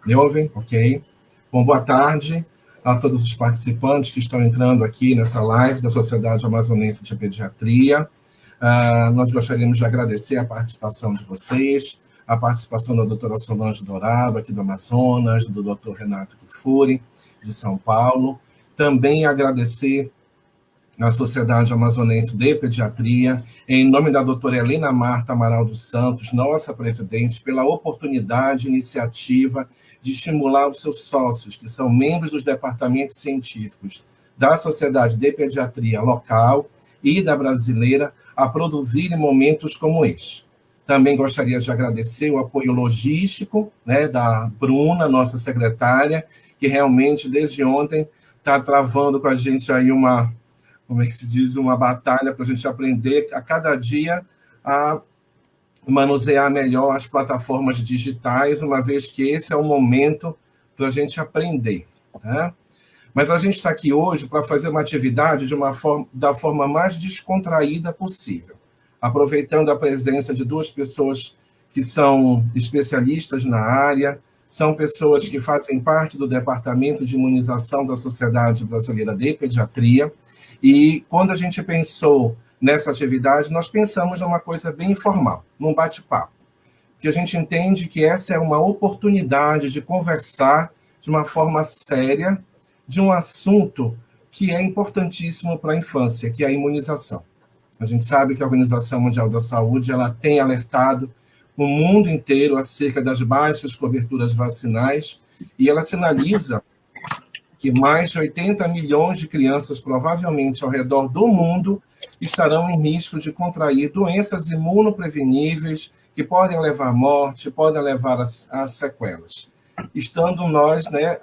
Me ouvem? Ok. Bom, boa tarde a todos os participantes que estão entrando aqui nessa live da Sociedade Amazonense de Pediatria. Nós gostaríamos de agradecer a participação de vocês, a participação da doutora Solange Dourado, aqui do Amazonas, do doutor Renato Kifuri, de São Paulo. Também agradecer à Sociedade Amazonense de Pediatria, em nome da doutora Helena Marta Amaral dos Santos, nossa presidente, pela oportunidade e iniciativa de estimular os seus sócios, que são membros dos departamentos científicos da Sociedade de Pediatria local e da brasileira, a produzirem momentos como este. Também gostaria de agradecer o apoio logístico, né, da Bruna, nossa secretária, que realmente, desde ontem, está travando com a gente aí uma batalha para a gente aprender a cada dia a manusear melhor as plataformas digitais, uma vez que esse é o momento para a gente aprender, né? Mas a gente está aqui hoje para fazer uma atividade da forma mais descontraída possível, aproveitando a presença de duas pessoas que são especialistas na área, são pessoas que fazem parte do Departamento de Imunização da Sociedade Brasileira de Pediatria, e quando a gente pensou nessa atividade, nós pensamos numa coisa bem informal, num bate-papo, porque a gente entende que essa é uma oportunidade de conversar de uma forma séria de um assunto que é importantíssimo para a infância, que é a imunização. A gente sabe que a Organização Mundial da Saúde ela tem alertado o mundo inteiro acerca das baixas coberturas vacinais, e ela sinaliza que mais de 80 milhões de crianças, provavelmente ao redor do mundo, estarão em risco de contrair doenças imunopreveníveis que podem levar à morte, podem levar a sequelas. Estando nós, né,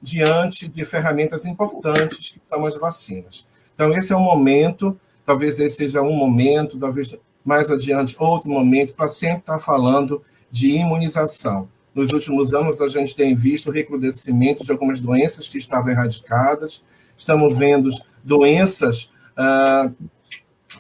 diante de ferramentas importantes, que são as vacinas. Então, esse é um momento, talvez esse seja um momento, talvez mais adiante outro momento, para sempre estar falando de imunização. Nos últimos anos, a gente tem visto o recrudescimento de algumas doenças que estavam erradicadas, estamos vendo doenças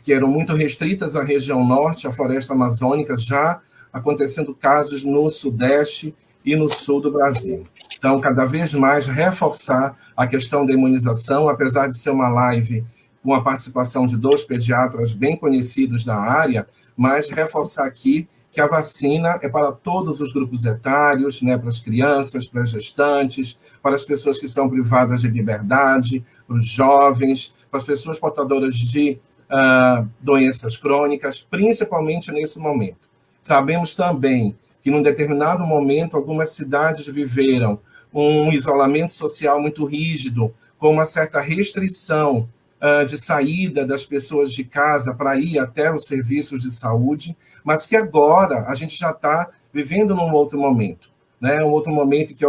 que eram muito restritas à região norte, à floresta amazônica, já acontecendo casos no sudeste e no sul do Brasil. Então, cada vez mais reforçar a questão da imunização, apesar de ser uma live com a participação de dois pediatras bem conhecidos da área, mas reforçar aqui que a vacina é para todos os grupos etários, né, para as crianças, para as gestantes, para as pessoas que são privadas de liberdade, para os jovens, para as pessoas portadoras de doenças crônicas, principalmente nesse momento. Sabemos também que, num determinado momento, algumas cidades viveram um isolamento social muito rígido, com uma certa restrição de saída das pessoas de casa para ir até os serviços de saúde, mas que agora a gente já está vivendo num outro momento, né? Um outro momento que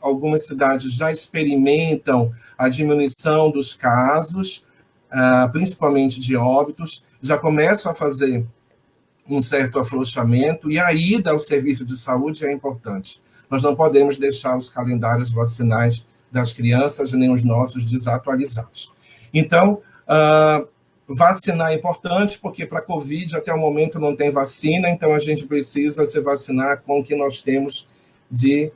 algumas cidades já experimentam a diminuição dos casos, principalmente de óbitos, já começam a fazer um certo afrouxamento, e a ida ao serviço de saúde é importante. Nós não podemos deixar os calendários vacinais das crianças, nem os nossos, desatualizados. Então, vacinar é importante, porque para a Covid, até o momento, não tem vacina, então a gente precisa se vacinar com o que nós temos de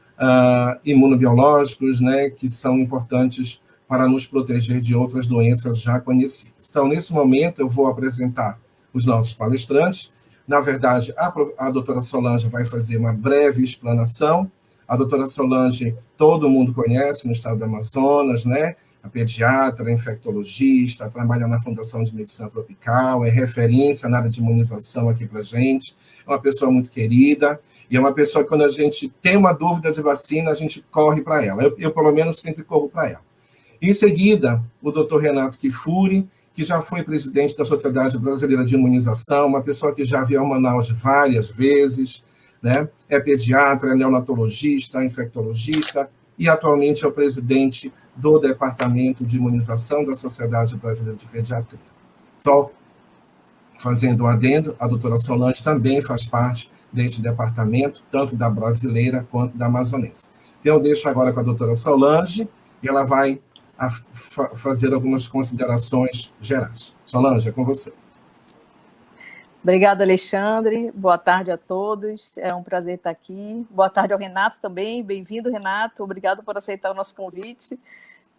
imunobiológicos, né, que são importantes para nos proteger de outras doenças já conhecidas. Então, nesse momento, eu vou apresentar os nossos palestrantes. Na verdade, a doutora Solange vai fazer uma breve explanação. A doutora Solange, todo mundo conhece no estado do Amazonas, né? A pediatra, infectologista, trabalha na Fundação de Medicina Tropical, é referência na área de imunização aqui para a gente, é uma pessoa muito querida, e é uma pessoa que, quando a gente tem uma dúvida de vacina, a gente corre para ela. Eu, pelo menos, sempre corro para ela. Em seguida, o doutor Renato Kifuri, que já foi presidente da Sociedade Brasileira de Imunização, uma pessoa que já veio a Manaus várias vezes, né? É pediatra, é neonatologista, infectologista, e atualmente é o presidente do Departamento de Imunização da Sociedade Brasileira de Pediatria. Só fazendo um adendo, a doutora Solange também faz parte deste departamento, tanto da brasileira quanto da amazonense. Então, eu deixo agora com a doutora Solange, e ela vai fazer algumas considerações gerais. Solange, é com você. Obrigada, Alexandre. Boa tarde a todos. É um prazer estar aqui. Boa tarde ao Renato também. Bem-vindo, Renato. Obrigado por aceitar o nosso convite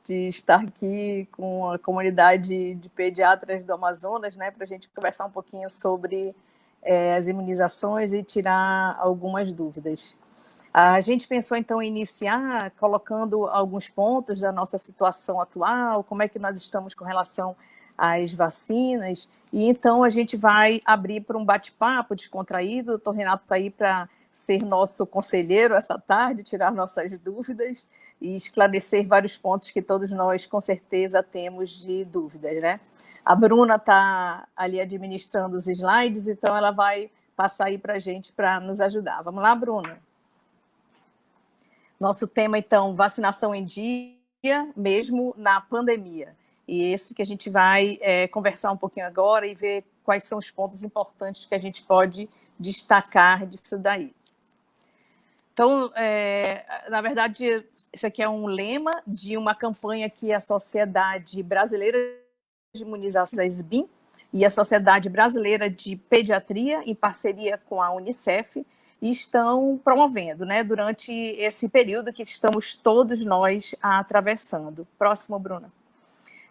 de estar aqui com a comunidade de pediatras do Amazonas, né, para a gente conversar um pouquinho sobre as imunizações e tirar algumas dúvidas. A gente pensou, então, em iniciar colocando alguns pontos da nossa situação atual, como é que nós estamos com relação às vacinas, e então a gente vai abrir para um bate-papo descontraído. O doutor Renato está aí para ser nosso conselheiro essa tarde, tirar nossas dúvidas e esclarecer vários pontos que todos nós, com certeza, temos de dúvidas, né? A Bruna está ali administrando os slides, então ela vai passar aí para a gente para nos ajudar. Vamos lá, Bruna? Nosso tema, então, vacinação em dia, mesmo na pandemia. E esse que a gente vai conversar um pouquinho agora e ver quais são os pontos importantes que a gente pode destacar disso daí. Então, na verdade, isso aqui é um lema de uma campanha que a Sociedade Brasileira de Imunizações, a SBIM, e a Sociedade Brasileira de Pediatria, em parceria com a Unicef, estão promovendo, né, durante esse período que estamos todos nós atravessando. Próximo, Bruna.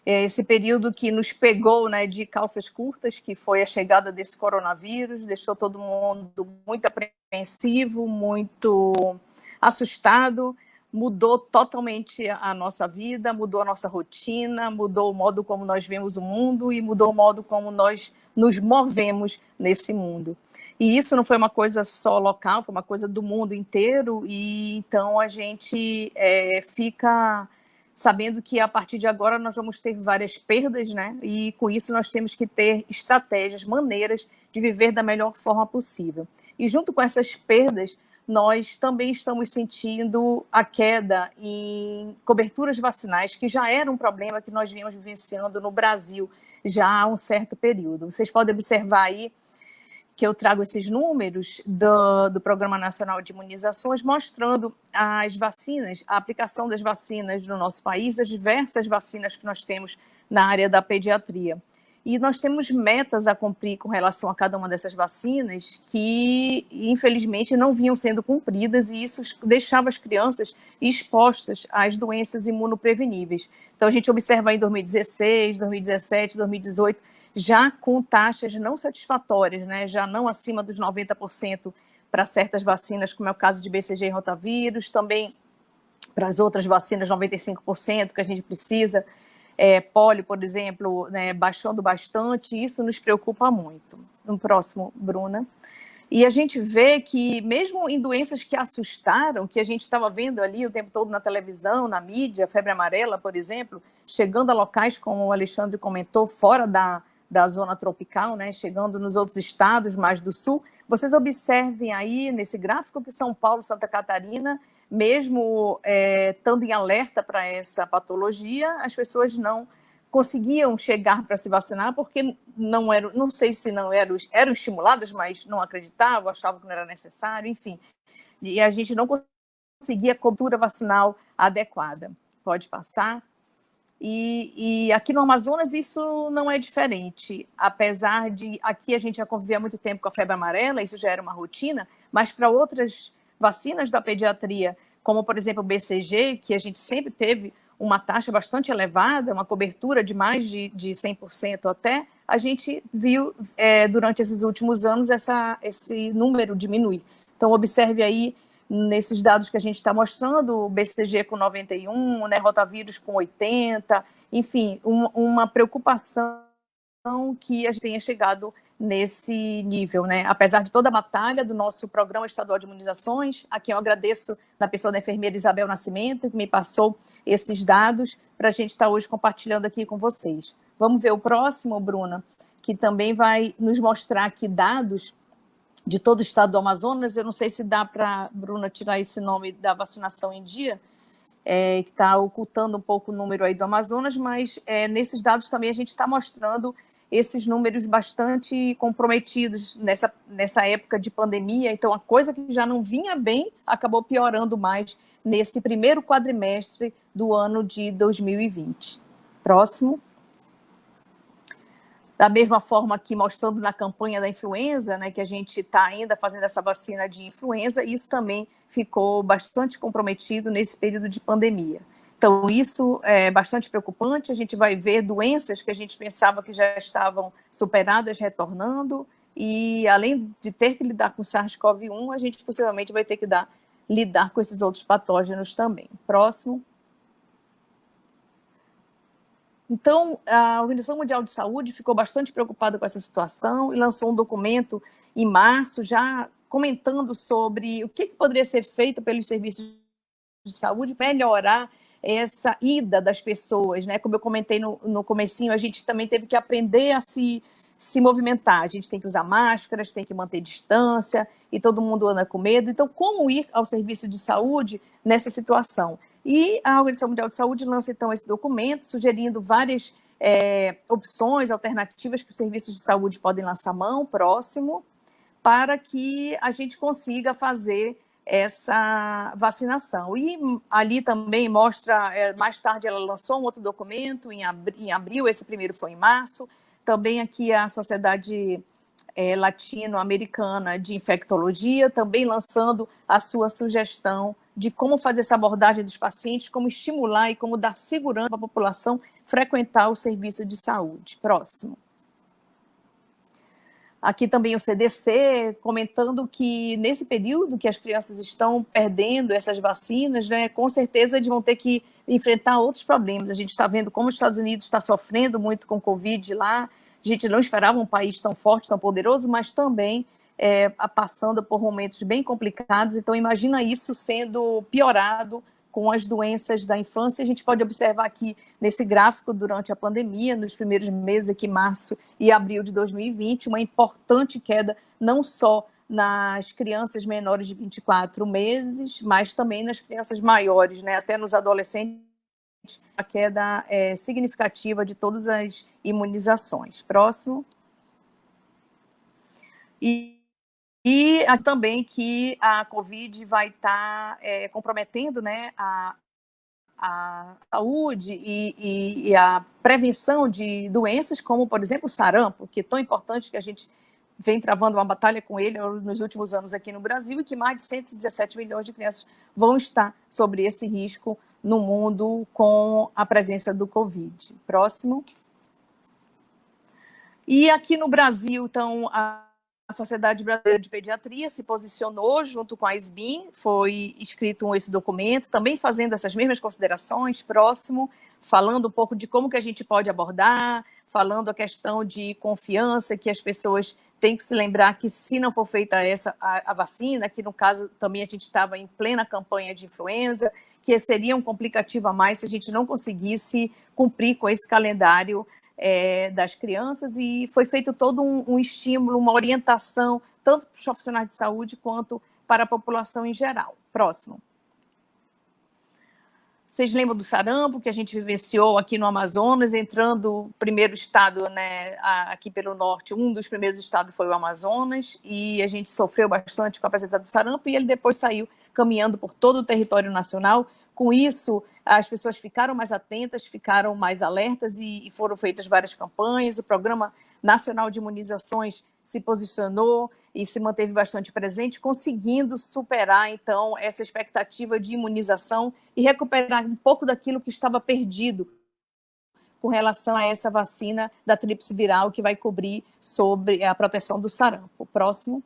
Esse período que nos pegou, né, de calças curtas, que foi a chegada desse coronavírus, deixou todo mundo muito apreensivo, muito assustado, mudou totalmente a nossa vida, mudou a nossa rotina, mudou o modo como nós vemos o mundo e mudou o modo como nós nos movemos nesse mundo. E isso não foi uma coisa só local, foi uma coisa do mundo inteiro, e então a gente fica sabendo que a partir de agora nós vamos ter várias perdas, né? E com isso nós temos que ter estratégias, maneiras de viver da melhor forma possível. E junto com essas perdas, nós também estamos sentindo a queda em coberturas vacinais, que já era um problema que nós vínhamos vivenciando no Brasil já há um certo período. Vocês podem observar aí que eu trago esses números do Programa Nacional de Imunizações, mostrando as vacinas, a aplicação das vacinas no nosso país, as diversas vacinas que nós temos na área da pediatria. E nós temos metas a cumprir com relação a cada uma dessas vacinas que, infelizmente, não vinham sendo cumpridas, e isso deixava as crianças expostas às doenças imunopreveníveis. Então, a gente observa aí em 2016, 2017, 2018, já com taxas não satisfatórias, né? Já não acima dos 90% para certas vacinas, como é o caso de BCG e rotavírus, também para as outras vacinas 95% que a gente precisa, pólio, por exemplo, né, baixando bastante, isso nos preocupa muito. No próximo, Bruna. E a gente vê que mesmo em doenças que assustaram, que a gente estava vendo ali o tempo todo na televisão, na mídia, febre amarela, por exemplo, chegando a locais, como o Alexandre comentou, fora da zona tropical, né, chegando nos outros estados mais do sul, vocês observem aí nesse gráfico que São Paulo, Santa Catarina, mesmo estando em alerta para essa patologia, as pessoas não conseguiam chegar para se vacinar porque não eram, não sei se não eram estimuladas, mas não acreditavam, achavam que não era necessário, enfim. E a gente não conseguia cobertura vacinal adequada. Pode passar. E aqui no Amazonas isso não é diferente, apesar de aqui a gente já convivia há muito tempo com a febre amarela, isso já era uma rotina, mas para outras vacinas da pediatria, como por exemplo o BCG, que a gente sempre teve uma taxa bastante elevada, uma cobertura de mais de 100% até, a gente viu durante esses últimos anos esse número diminuir. Então observe aí nesses dados que a gente está mostrando, o BCG com 91, né, rotavírus com 80, enfim, uma preocupação que a gente tenha chegado nesse nível, né? Apesar de toda a batalha do nosso Programa Estadual de Imunizações, a quem eu agradeço na pessoa da enfermeira Isabel Nascimento, que me passou esses dados para a gente estar hoje compartilhando aqui com vocês. Vamos ver o próximo, Bruna, que também vai nos mostrar aqui dados de todo o estado do Amazonas. Eu não sei se dá para, Bruna, tirar esse nome da vacinação em dia, que está ocultando um pouco o número aí do Amazonas, mas nesses dados também a gente está mostrando esses números bastante comprometidos nessa época de pandemia. Então, a coisa que já não vinha bem acabou piorando mais nesse primeiro quadrimestre do ano de 2020. Próximo. Da mesma forma que mostrando na campanha da influenza, né, que a gente está ainda fazendo essa vacina de influenza, isso também ficou bastante comprometido nesse período de pandemia. Então, isso é bastante preocupante, a gente vai ver doenças que a gente pensava que já estavam superadas retornando, e além de ter que lidar com SARS-CoV-1, a gente possivelmente vai ter que lidar com esses outros patógenos também. Próximo. Então, a Organização Mundial de Saúde ficou bastante preocupada com essa situação e lançou um documento em março, já comentando sobre o que poderia ser feito pelos serviços de saúde para melhorar essa ida das pessoas, né? Como eu comentei no comecinho, a gente também teve que aprender a se movimentar. A gente tem que usar máscaras, tem que manter distância, e todo mundo anda com medo. Então, como ir ao serviço de saúde nessa situação? E a Organização Mundial de Saúde lança, então, esse documento, sugerindo várias opções, alternativas que os serviços de saúde podem lançar mão, próximo, para que a gente consiga fazer essa vacinação. E ali também mostra, mais tarde ela lançou um outro documento, em abril, esse primeiro foi em março, também aqui a Sociedade Latino-Americana de Infectologia, também lançando a sua sugestão de como fazer essa abordagem dos pacientes, como estimular e como dar segurança para a população frequentar o serviço de saúde. Próximo. Aqui também o CDC comentando que nesse período que as crianças estão perdendo essas vacinas, né, com certeza eles vão ter que enfrentar outros problemas. A gente está vendo como os Estados Unidos está sofrendo muito com Covid lá. A gente não esperava um país tão forte, tão poderoso, mas também passando por momentos bem complicados. Então, imagina isso sendo piorado com as doenças da infância. A gente pode observar aqui nesse gráfico durante a pandemia, nos primeiros meses, aqui março e abril de 2020, uma importante queda, não só nas crianças menores de 24 meses, mas também nas crianças maiores, né, até nos adolescentes, a queda significativa de todas as imunizações. Próximo. E também que a Covid vai estar comprometendo, né, a saúde e a prevenção de doenças como, por exemplo, o sarampo, que é tão importante, que a gente vem travando uma batalha com ele nos últimos anos aqui no Brasil, e que mais de 117 milhões de crianças vão estar sobre esse risco no mundo com a presença do Covid. Próximo. E aqui no Brasil, então, a Sociedade Brasileira de Pediatria se posicionou junto com a SBIM, foi escrito esse documento, também fazendo essas mesmas considerações. Próximo, falando um pouco de como que a gente pode abordar, falando a questão de confiança, que as pessoas têm que se lembrar que se não for feita a vacina, que no caso também a gente estava em plena campanha de influenza, que seria um complicativo a mais se a gente não conseguisse cumprir com esse calendário das crianças, e foi feito todo um estímulo, uma orientação, tanto para os profissionais de saúde quanto para a população em geral. Próximo. Vocês lembram do sarampo que a gente vivenciou aqui no Amazonas, entrando o primeiro estado, né, aqui pelo norte, um dos primeiros estados foi o Amazonas, e a gente sofreu bastante com a presença do sarampo, e ele depois saiu caminhando por todo o território nacional. Com isso, as pessoas ficaram mais atentas, ficaram mais alertas, e foram feitas várias campanhas. O Programa Nacional de Imunizações se posicionou e se manteve bastante presente, conseguindo superar, então, essa expectativa de imunização e recuperar um pouco daquilo que estava perdido com relação a essa vacina da tríplice viral, que vai cobrir sobre a proteção do sarampo. Próximo.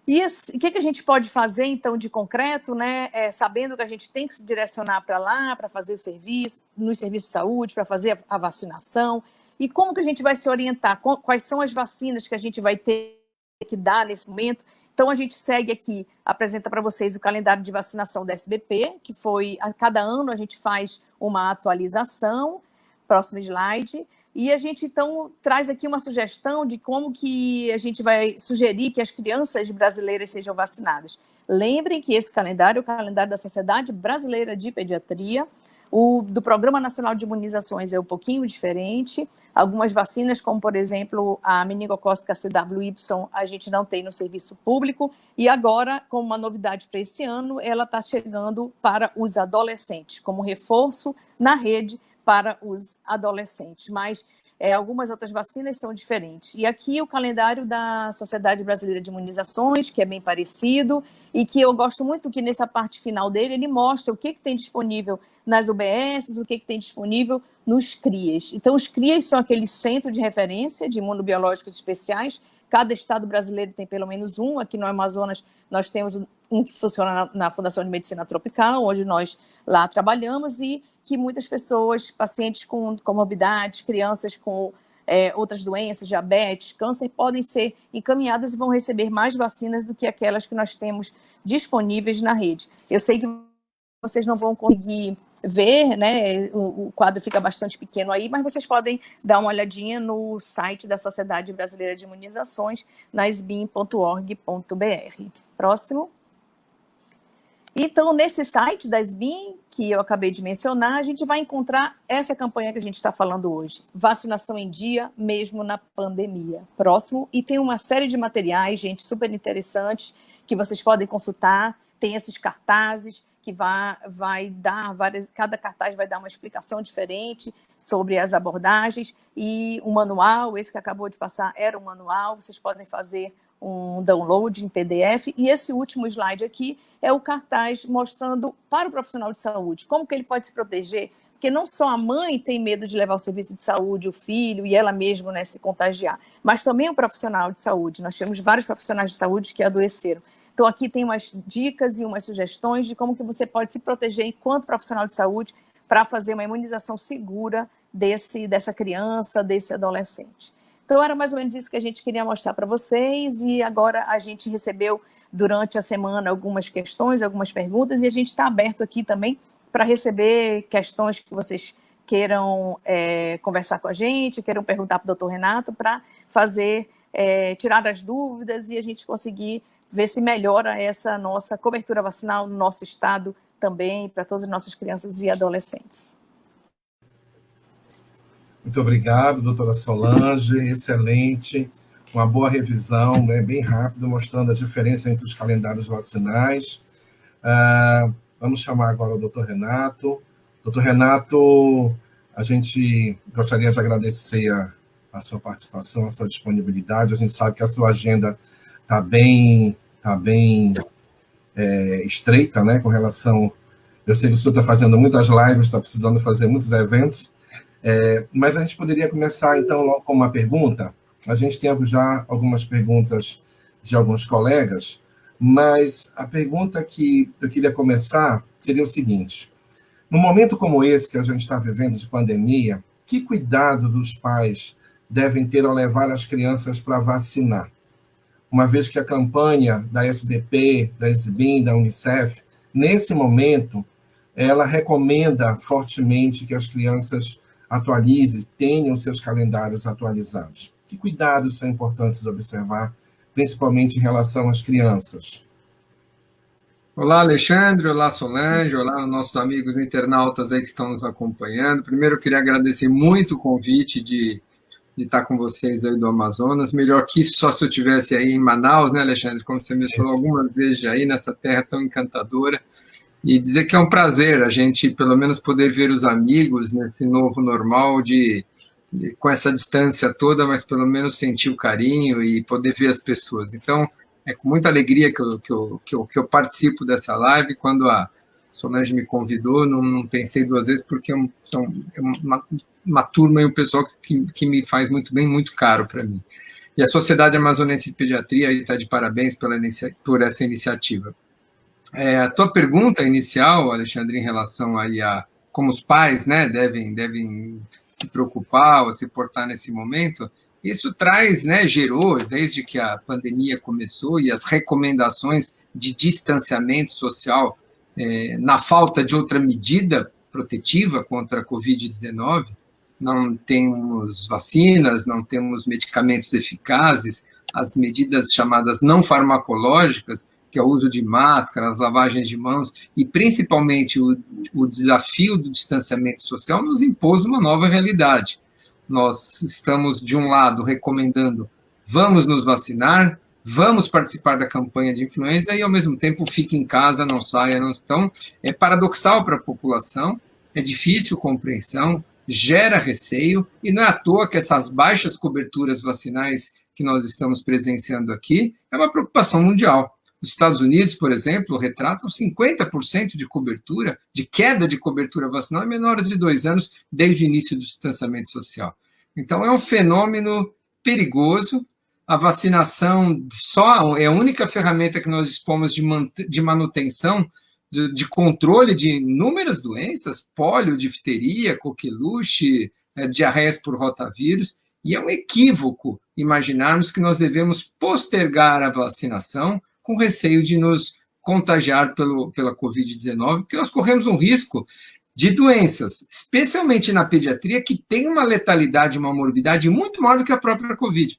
E o que a gente pode fazer, então, de concreto, né? Sabendo que a gente tem que se direcionar para lá, para fazer o serviço, nos serviços de saúde, para fazer a vacinação. E como que a gente vai se orientar? Quais são as vacinas que a gente vai ter que dar nesse momento? Então, a gente segue aqui, apresenta para vocês o calendário de vacinação da SBP, que foi, a cada ano a gente faz uma atualização. Próximo slide. E a gente, então, traz aqui uma sugestão de como que a gente vai sugerir que as crianças brasileiras sejam vacinadas. Lembrem que esse calendário é o calendário da Sociedade Brasileira de Pediatria. O do Programa Nacional de Imunizações é um pouquinho diferente. Algumas vacinas, como, por exemplo, a meningocócica CWY, a gente não tem no serviço público. E agora, como uma novidade para esse ano, ela está chegando para os adolescentes, como reforço na rede para os adolescentes. Mas Algumas outras vacinas são diferentes. E aqui o calendário da Sociedade Brasileira de Imunizações, que é bem parecido, e que eu gosto muito que nessa parte final dele, ele mostra o que tem disponível nas UBSs, o que tem disponível nos CRIAs. Então, os CRIAs são aquele centro de referência de imunobiológicos especiais. Cada estado brasileiro tem pelo menos um. Aqui no Amazonas, nós temos um que funciona na Fundação de Medicina Tropical, onde nós lá trabalhamos, e que muitas pessoas, pacientes com comorbidades, crianças com outras doenças, diabetes, câncer, podem ser encaminhadas e vão receber mais vacinas do que aquelas que nós temos disponíveis na rede. Eu sei que vocês não vão conseguir ver, né? O quadro fica bastante pequeno aí, mas vocês podem dar uma olhadinha no site da Sociedade Brasileira de Imunizações, na sbim.org.br. Próximo. Então, nesse site da SBIM, que eu acabei de mencionar, a gente vai encontrar essa campanha que a gente está falando hoje, Vacinação em Dia, mesmo na pandemia. Próximo. E tem uma série de materiais, gente, super interessantes, que vocês podem consultar. Tem esses cartazes, que vai dar cada cartaz vai dar uma explicação diferente sobre as abordagens, e um manual, esse que acabou de passar era um manual, vocês podem fazer um download em PDF, e esse último slide aqui é o cartaz mostrando para o profissional de saúde como que ele pode se proteger, porque não só a mãe tem medo de levar o serviço de saúde, o filho, e ela mesma, né, se contagiar, mas também o profissional de saúde. Nós tivemos vários profissionais de saúde que adoeceram. Então, aqui tem umas dicas e umas sugestões de como que você pode se proteger enquanto profissional de saúde para fazer uma imunização segura dessa criança, desse adolescente. Então, era mais ou menos isso que a gente queria mostrar para vocês, e agora a gente recebeu durante a semana algumas questões, algumas perguntas, e a gente está aberto aqui também para receber questões que vocês queiram conversar com a gente, queiram perguntar para o doutor Renato, para tirar as dúvidas e a gente conseguir ver se melhora essa nossa cobertura vacinal no nosso estado também, para todas as nossas crianças e adolescentes. Muito obrigado, doutora Solange, excelente, uma boa revisão, né, bem rápido, mostrando a diferença entre os calendários vacinais. Vamos chamar agora o doutor Renato. Doutor Renato, a gente gostaria de agradecer a sua participação, a sua disponibilidade. A gente sabe que a sua agenda está bem estreita, né, com relação... Eu sei que o senhor está fazendo muitas lives, está precisando fazer muitos eventos, mas a gente poderia começar, então, logo com uma pergunta. A gente tem já algumas perguntas de alguns colegas, mas a pergunta que eu queria começar seria o seguinte: num momento como esse que a gente está vivendo de pandemia, que cuidados os pais devem ter ao levar as crianças para vacinar? Uma vez que a campanha da SBP, da SBIM, da Unicef, nesse momento, ela recomenda fortemente que as crianças atualizem, tenham seus calendários atualizados. Que cuidados são importantes observar, principalmente em relação às crianças? Olá, Alexandre, olá, Solange, olá, nossos amigos internautas aí que estão nos acompanhando. Primeiro, eu queria agradecer muito o convite de estar com vocês aí do Amazonas. Melhor que isso, só se eu estivesse aí em Manaus, né, Alexandre? Como você mencionou algumas vezes aí, nessa terra tão encantadora. E dizer que é um prazer a gente, pelo menos, poder ver os amigos nesse novo normal, com essa distância toda, mas pelo menos sentir o carinho e poder ver as pessoas. Então, é com muita alegria que eu participo dessa live. Quando a Solange me convidou, não pensei duas vezes, porque são uma turma e um pessoal que me faz muito bem, muito caro para mim. E a Sociedade Amazonense de Pediatria está de parabéns por essa iniciativa. A tua pergunta inicial, Alexandre, em relação aí a como os pais, né, devem se preocupar ou se portar nesse momento, isso traz, né, gerou, desde que a pandemia começou, e as recomendações de distanciamento social, na falta de outra medida protetiva contra a Covid-19, não temos vacinas, não temos medicamentos eficazes, as medidas chamadas não farmacológicas, que é o uso de máscaras, lavagens de mãos, e principalmente o desafio do distanciamento social nos impôs uma nova realidade. Nós estamos, de um lado, recomendando vamos nos vacinar, vamos participar da campanha de influenza e, ao mesmo tempo, fique em casa, não saia, não. Então, é paradoxal para a população, é difícil compreensão. gera receio, e não é à toa que essas baixas coberturas vacinais que nós estamos presenciando aqui é uma preocupação mundial. Os Estados Unidos, por exemplo, retratam 50% de cobertura, de queda de cobertura vacinal em menores de 2 anos desde o início do distanciamento social. Então, é um fenômeno perigoso. A vacinação só é a única ferramenta que nós dispomos de manutenção, de controle de inúmeras doenças, pólio, difteria, coqueluche, diarreias por rotavírus, e é um equívoco imaginarmos que nós devemos postergar a vacinação com receio de nos contagiar pela Covid-19, porque nós corremos um risco de doenças, especialmente na pediatria, que tem uma letalidade, uma morbidade muito maior do que a própria Covid.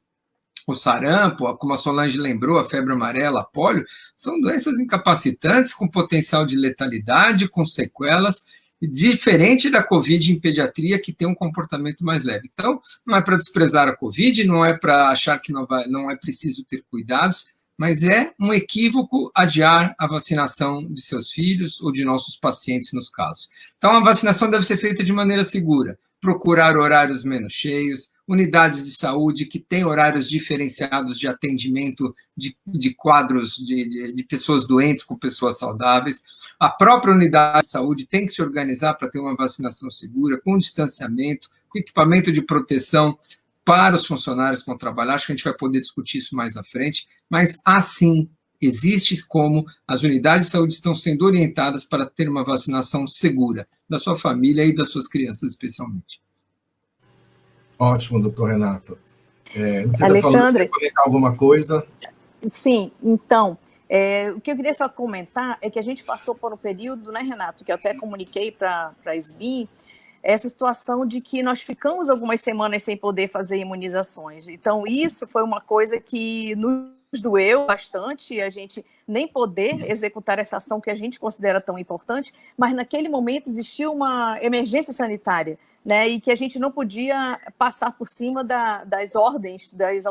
O sarampo, como a Solange lembrou, a febre amarela, a pólio, são doenças incapacitantes com potencial de letalidade, com sequelas, diferente da Covid em pediatria, que tem um comportamento mais leve. Então, não é para desprezar a Covid, não é para achar que não é preciso ter cuidados, mas é um equívoco adiar a vacinação de seus filhos ou de nossos pacientes nos casos. Então, a vacinação deve ser feita de maneira segura, procurar horários menos cheios, unidades de saúde que têm horários diferenciados de atendimento de quadros de pessoas doentes com pessoas saudáveis. A própria unidade de saúde tem que se organizar para ter uma vacinação segura, com distanciamento, com equipamento de proteção para os funcionários que vão trabalhar. Acho que a gente vai poder discutir isso mais à frente, mas assim existe como as unidades de saúde estão sendo orientadas para ter uma vacinação segura da sua família e das suas crianças, especialmente. Ótimo, doutor Renato. Você Alexandre, quer comentar alguma coisa? Sim, então, o que eu queria só comentar é que a gente passou por um período, né, Renato, que eu até comuniquei para a SBIM, essa situação de que nós ficamos algumas semanas sem poder fazer imunizações. Então, isso foi uma coisa que nos doeu bastante, a gente nem poder executar essa ação que a gente considera tão importante, mas naquele momento existia uma emergência sanitária, né, e que a gente não podia passar por cima das ordens das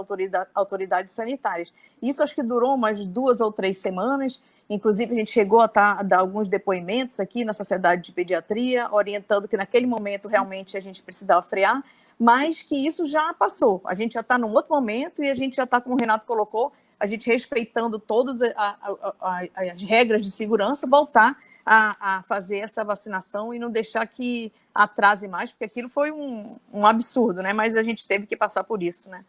autoridades sanitárias. Isso acho que durou umas 2 ou 3 semanas, inclusive a gente chegou a dar alguns depoimentos aqui na Sociedade de Pediatria, orientando que naquele momento realmente a gente precisava frear, mas que isso já passou, a gente já está num outro momento e a gente já está, como o Renato colocou, a gente respeitando todas as regras de segurança, voltar a fazer essa vacinação e não deixar que atrase mais, porque aquilo foi um absurdo, né? Mas a gente teve que passar por isso, né?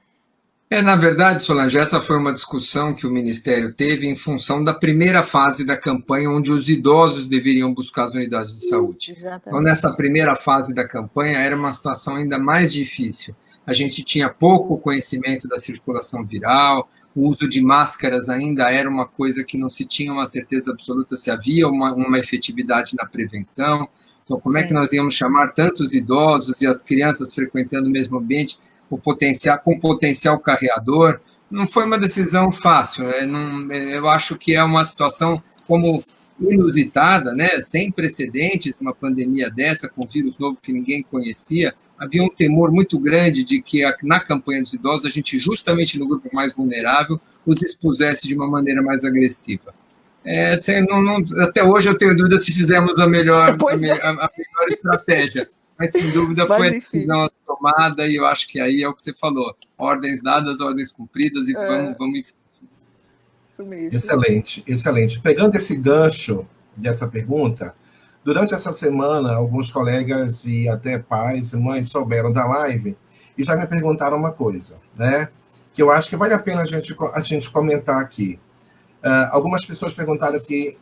Na verdade, Solange, essa foi uma discussão que o Ministério teve em função da primeira fase da campanha, onde os idosos deveriam buscar as unidades de saúde. Exatamente. Então, nessa primeira fase da campanha, era uma situação ainda mais difícil. A gente tinha pouco conhecimento da circulação viral, o uso de máscaras ainda era uma coisa que não se tinha uma certeza absoluta se havia uma efetividade na prevenção. Então, como é que nós íamos chamar tantos idosos e as crianças frequentando o mesmo ambiente com potencial carreador? Não foi uma decisão fácil. Eu acho que é uma situação como inusitada, né? Sem precedentes, uma pandemia dessa, com vírus novo que ninguém conhecia. Havia um temor muito grande de que na campanha dos idosos a gente, justamente no grupo mais vulnerável, os expusesse de uma maneira mais agressiva. Até hoje eu tenho dúvida se fizemos a melhor estratégia, mas sem dúvida foi a decisão tomada e eu acho que aí é o que você falou, ordens dadas, ordens cumpridas e vamos em frente. Isso mesmo. Excelente, excelente. Pegando esse gancho dessa pergunta, durante essa semana, alguns colegas e até pais e mães souberam da live e já me perguntaram uma coisa, né? Que eu acho que vale a pena a gente comentar aqui. Algumas pessoas perguntaram que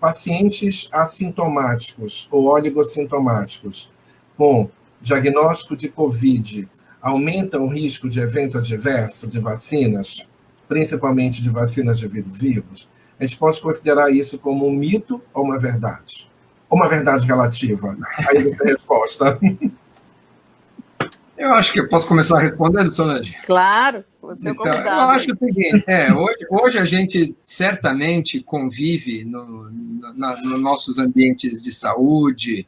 pacientes assintomáticos ou oligossintomáticos com diagnóstico de COVID aumentam o risco de evento adverso de vacinas, principalmente de vacinas de vírus vivos? A gente pode considerar isso como um mito ou uma verdade? Uma verdade relativa? Aí você resposta. Eu acho que eu posso começar respondendo, Solange? Claro, você é convidado. Eu acho o seguinte, hoje a gente certamente convive nos nossos ambientes de saúde,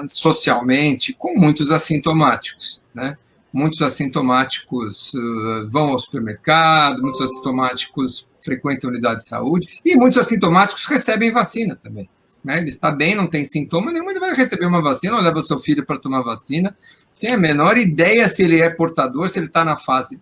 socialmente, com muitos assintomáticos, né? Muitos assintomáticos vão ao supermercado, muitos assintomáticos frequentam a unidade de saúde, e muitos assintomáticos recebem vacina também. né? Ele está bem, não tem sintoma nenhum, ele vai receber uma vacina ou leva seu filho para tomar vacina, sem a menor ideia se ele é portador, se ele está na fase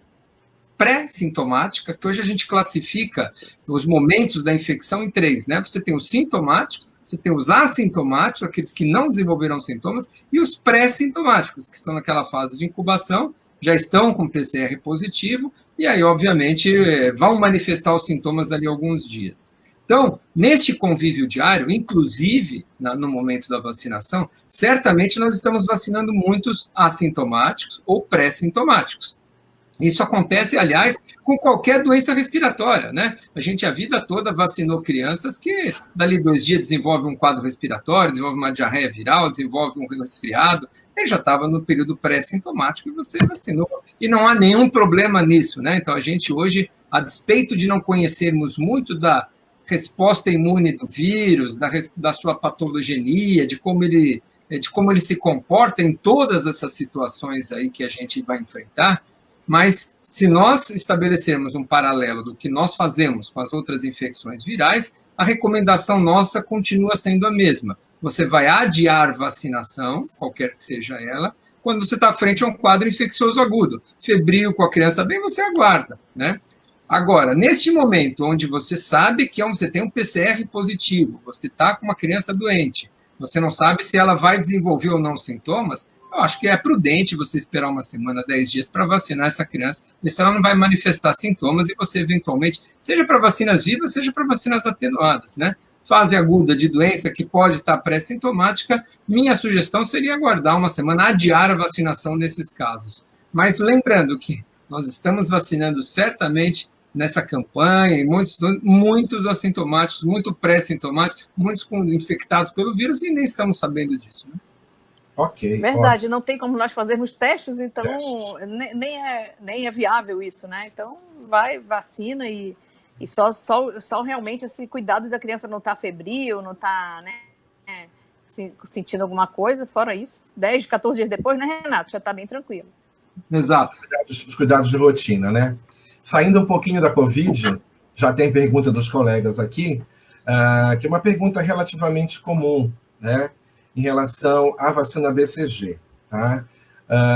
pré-sintomática, que hoje a gente classifica os momentos da infecção em 3, né? Você tem os sintomáticos, você tem os assintomáticos, aqueles que não desenvolveram sintomas, e os pré-sintomáticos, que estão naquela fase de incubação, já estão com PCR positivo, e aí, obviamente, vão manifestar os sintomas dali a alguns dias. Então, neste convívio diário, inclusive no momento da vacinação, certamente nós estamos vacinando muitos assintomáticos ou pré-sintomáticos. Isso acontece, aliás, com qualquer doença respiratória, né? A gente a vida toda vacinou crianças que, dali 2 dias, desenvolvem um quadro respiratório, desenvolvem uma diarreia viral, desenvolvem um resfriado, ele já estava no período pré-sintomático e você vacinou. E não há nenhum problema nisso, né? Então, a gente hoje, a despeito de não conhecermos muito da resposta imune do vírus, da sua patogenia, de como ele se comporta em todas essas situações aí que a gente vai enfrentar, mas se nós estabelecermos um paralelo do que nós fazemos com as outras infecções virais, a recomendação nossa continua sendo a mesma. Você vai adiar vacinação, qualquer que seja ela, quando você está frente a um quadro infeccioso agudo. Febril, com a criança bem, você aguarda, né? Agora, neste momento onde você sabe que você tem um PCR positivo, você está com uma criança doente, você não sabe se ela vai desenvolver ou não sintomas, eu acho que é prudente você esperar uma semana, 10 dias para vacinar essa criança, se ela não vai manifestar sintomas e você eventualmente, seja para vacinas vivas, seja para vacinas atenuadas, né? Fase aguda de doença que pode estar pré-sintomática, minha sugestão seria aguardar uma semana, adiar a vacinação nesses casos. Mas lembrando que nós estamos vacinando certamente nessa campanha, e muitos assintomáticos, muito pré-sintomáticos, muitos infectados pelo vírus e nem estamos sabendo disso, né? Ok. Verdade, não tem como nós fazermos testes, então nem é viável isso, né? Então, vacina e só realmente esse cuidado da criança não estar febril, não estar, né, sentindo alguma coisa, fora isso. 10, 14 dias depois, né, Renato? Já está bem tranquilo. Exato. Os cuidados de rotina, né? Saindo um pouquinho da Covid, já tem pergunta dos colegas aqui, que é uma pergunta relativamente comum, né? Em relação à vacina BCG, tá?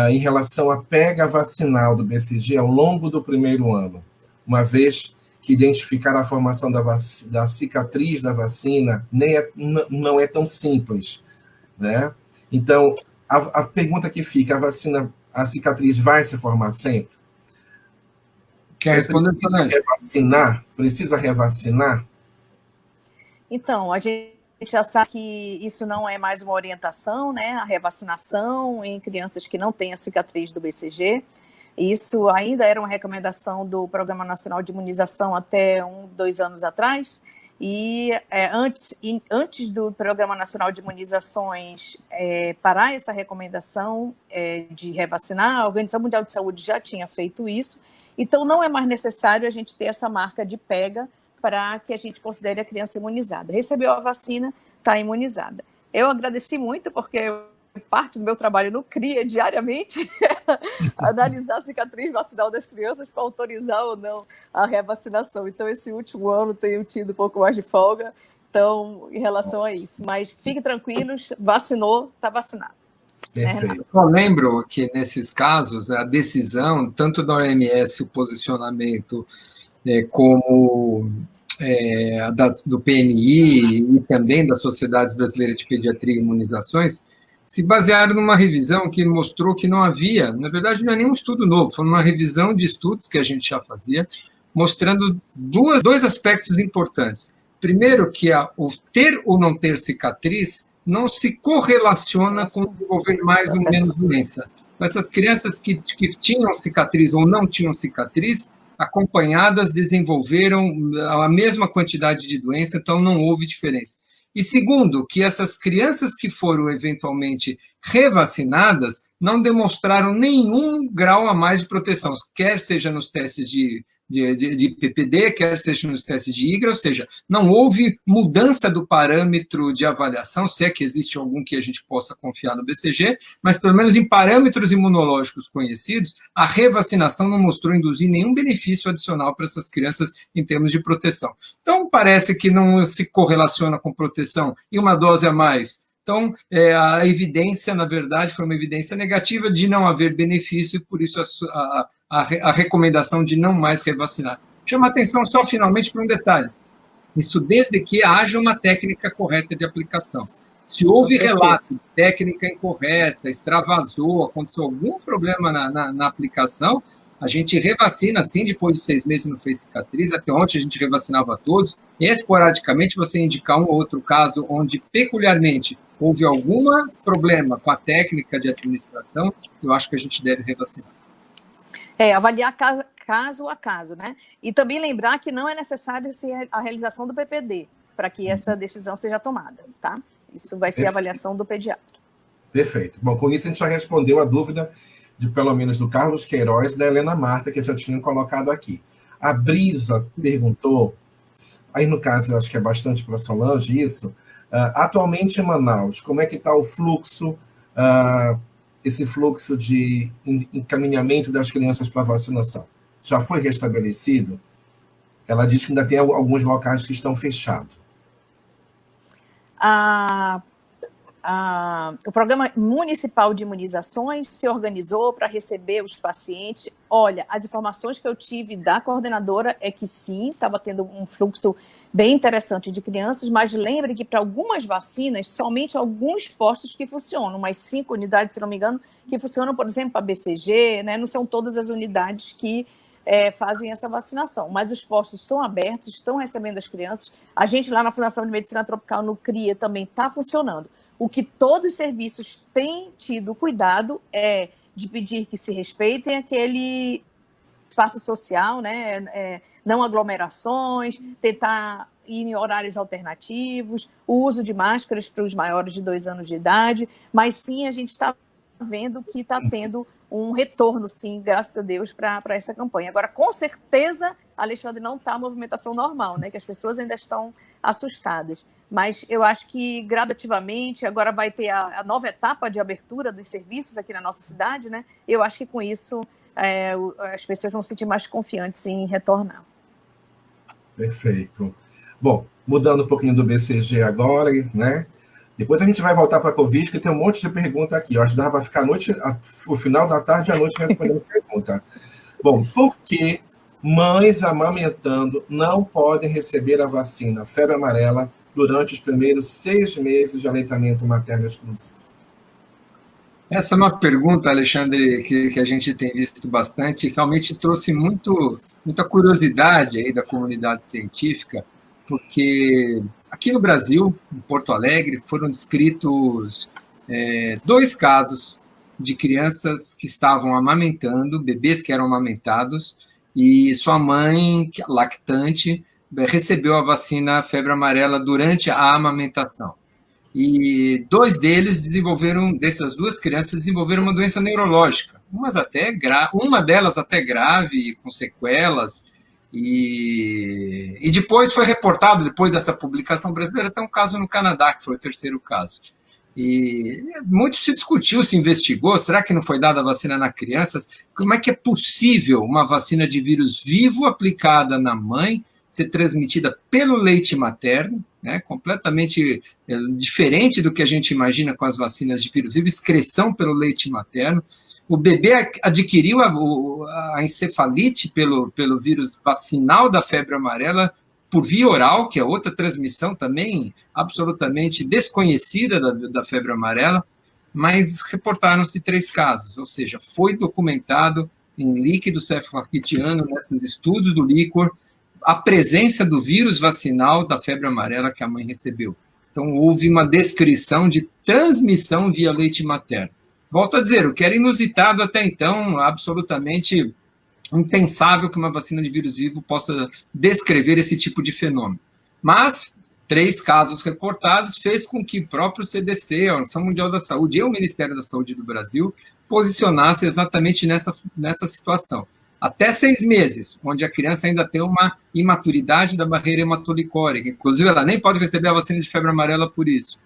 Em relação à pega vacinal do BCG ao longo do primeiro ano, uma vez que identificar a formação da cicatriz da vacina não é tão simples, né? Então, a pergunta que fica, a cicatriz vai se formar sempre? Quer responder? Precisa revacinar? Então, a gente já sabe que isso não é mais uma orientação, né? A revacinação em crianças que não têm a cicatriz do BCG. Isso ainda era uma recomendação do Programa Nacional de Imunização até 2 anos atrás. E antes do Programa Nacional de Imunizações parar essa recomendação de revacinar, a Organização Mundial de Saúde já tinha feito isso. Então, não é mais necessário a gente ter essa marca de pega para que a gente considere a criança imunizada. Recebeu a vacina, está imunizada. Eu agradeci muito, porque parte do meu trabalho no CRIA diariamente analisar a cicatriz vacinal das crianças para autorizar ou não a revacinação. Então, esse último ano tenho tido um pouco mais de folga, então, em relação a isso. Mas fiquem tranquilos, vacinou, está vacinado. Perfeito. Eu lembro que, nesses casos, a decisão, tanto da OMS, o posicionamento, como do PNI e também da Sociedade Brasileira de Pediatria e Imunizações, se basearam numa revisão que mostrou que não havia, na verdade não é nenhum estudo novo, foi uma revisão de estudos que a gente já fazia, mostrando dois aspectos importantes. Primeiro, que o ter ou não ter cicatriz não se correlaciona com desenvolver mais ou menos doença. Essas crianças que tinham cicatriz ou não tinham cicatriz, acompanhadas, desenvolveram a mesma quantidade de doença, então não houve diferença. E segundo, que essas crianças que foram eventualmente revacinadas não demonstraram nenhum grau a mais de proteção, quer seja nos testes de PPD, quer seja nos testes de IGRA, ou seja, não houve mudança do parâmetro de avaliação, se é que existe algum que a gente possa confiar no BCG, mas pelo menos em parâmetros imunológicos conhecidos, a revacinação não mostrou induzir nenhum benefício adicional para essas crianças em termos de proteção. Então, parece que não se correlaciona com proteção e uma dose a mais. Então, a evidência, na verdade, foi uma evidência negativa de não haver benefício, e por isso a recomendação de não mais revacinar. Chama atenção só, finalmente, para um detalhe. Isso desde que haja uma técnica correta de aplicação. Se houve relato de técnica incorreta, extravasou, aconteceu algum problema na aplicação, a gente revacina, sim, depois de 6 meses não fez cicatriz. Até ontem a gente revacinava todos. E, esporadicamente, você indicar um ou outro caso onde, peculiarmente, houve algum problema com a técnica de administração, eu acho que a gente deve revacinar. Avaliar caso a caso, né? E também lembrar que não é necessário a realização do PPD para que essa decisão seja tomada, tá? Isso vai ser a avaliação do pediatra. Perfeito. Bom, com isso a gente já respondeu a dúvida de, pelo menos, do Carlos Queiroz e da Helena Marta, que já tinham colocado aqui. A Brisa perguntou, aí no caso eu acho que é bastante para a Solange isso, atualmente em Manaus, como é que está o fluxo, esse fluxo de encaminhamento das crianças para vacinação? Já foi restabelecido? Ela diz que ainda tem alguns locais que estão fechados. O Programa Municipal de Imunizações se organizou para receber os pacientes. Olha, as informações que eu tive da coordenadora é que sim, estava tendo um fluxo bem interessante de crianças, mas lembre que para algumas vacinas, somente alguns postos que funcionam, umas 5 unidades, se não me engano, que funcionam, por exemplo, para BCG, né? Não são todas as unidades que fazem essa vacinação, mas os postos estão abertos, estão recebendo as crianças. A gente lá na Fundação de Medicina Tropical, no CRIA, também está funcionando. O que todos os serviços têm tido cuidado é de pedir que se respeitem aquele espaço social, né? Não aglomerações, tentar ir em horários alternativos, o uso de máscaras para os maiores de 2 anos de idade, mas sim, a gente está vendo que está tendo um retorno, sim, graças a Deus, para essa campanha. Agora, com certeza, Alexandre, não está a movimentação normal, né? Que as pessoas ainda estão assustadas. Mas eu acho que, gradativamente, agora vai ter a nova etapa de abertura dos serviços aqui na nossa cidade, né? Eu acho que, com isso, as pessoas vão se sentir mais confiantes em retornar. Perfeito. Bom, mudando um pouquinho do BCG agora, né? Depois a gente vai voltar para a Covid, que tem um monte de pergunta aqui. Eu acho que dá para ficar o final da tarde e à noite respondendo pergunta. Bom, por que mães amamentando não podem receber a vacina febre amarela durante os primeiros 6 meses de aleitamento materno exclusivo? Essa é uma pergunta, Alexandre, que a gente tem visto bastante, realmente trouxe muita curiosidade aí da comunidade científica, porque aqui no Brasil, em Porto Alegre, foram descritos 2 casos de crianças que estavam amamentando, bebês que eram amamentados, e sua mãe, lactante, recebeu a vacina febre amarela durante a amamentação. E 2 deles dessas 2 crianças desenvolveram uma doença neurológica, uma delas até grave, com sequelas, e depois foi reportado, depois dessa publicação brasileira, até um caso no Canadá, que foi o 3º caso. E muito se discutiu, se investigou, será que não foi dada a vacina na criança? Como é que é possível uma vacina de vírus vivo aplicada na mãe ser transmitida pelo leite materno, né, completamente diferente do que a gente imagina com as vacinas de vírus vivo, excreção pelo leite materno. O bebê adquiriu a encefalite pelo vírus vacinal da febre amarela por via oral, que é outra transmissão também absolutamente desconhecida da febre amarela, mas reportaram-se 3 casos, ou seja, foi documentado em líquido cefalorraquidiano, nesses estudos do líquor, a presença do vírus vacinal da febre amarela que a mãe recebeu. Então, houve uma descrição de transmissão via leite materno. Volto a dizer, o que era inusitado até então, absolutamente impensável que uma vacina de vírus vivo possa descrever esse tipo de fenômeno. Mas 3 casos reportados, fez com que o próprio CDC, a Organização Mundial da Saúde e o Ministério da Saúde do Brasil posicionasse exatamente nessa situação. Até 6 meses, onde a criança ainda tem uma imaturidade da barreira hematolicórica, inclusive ela nem pode receber a vacina de febre amarela por isso.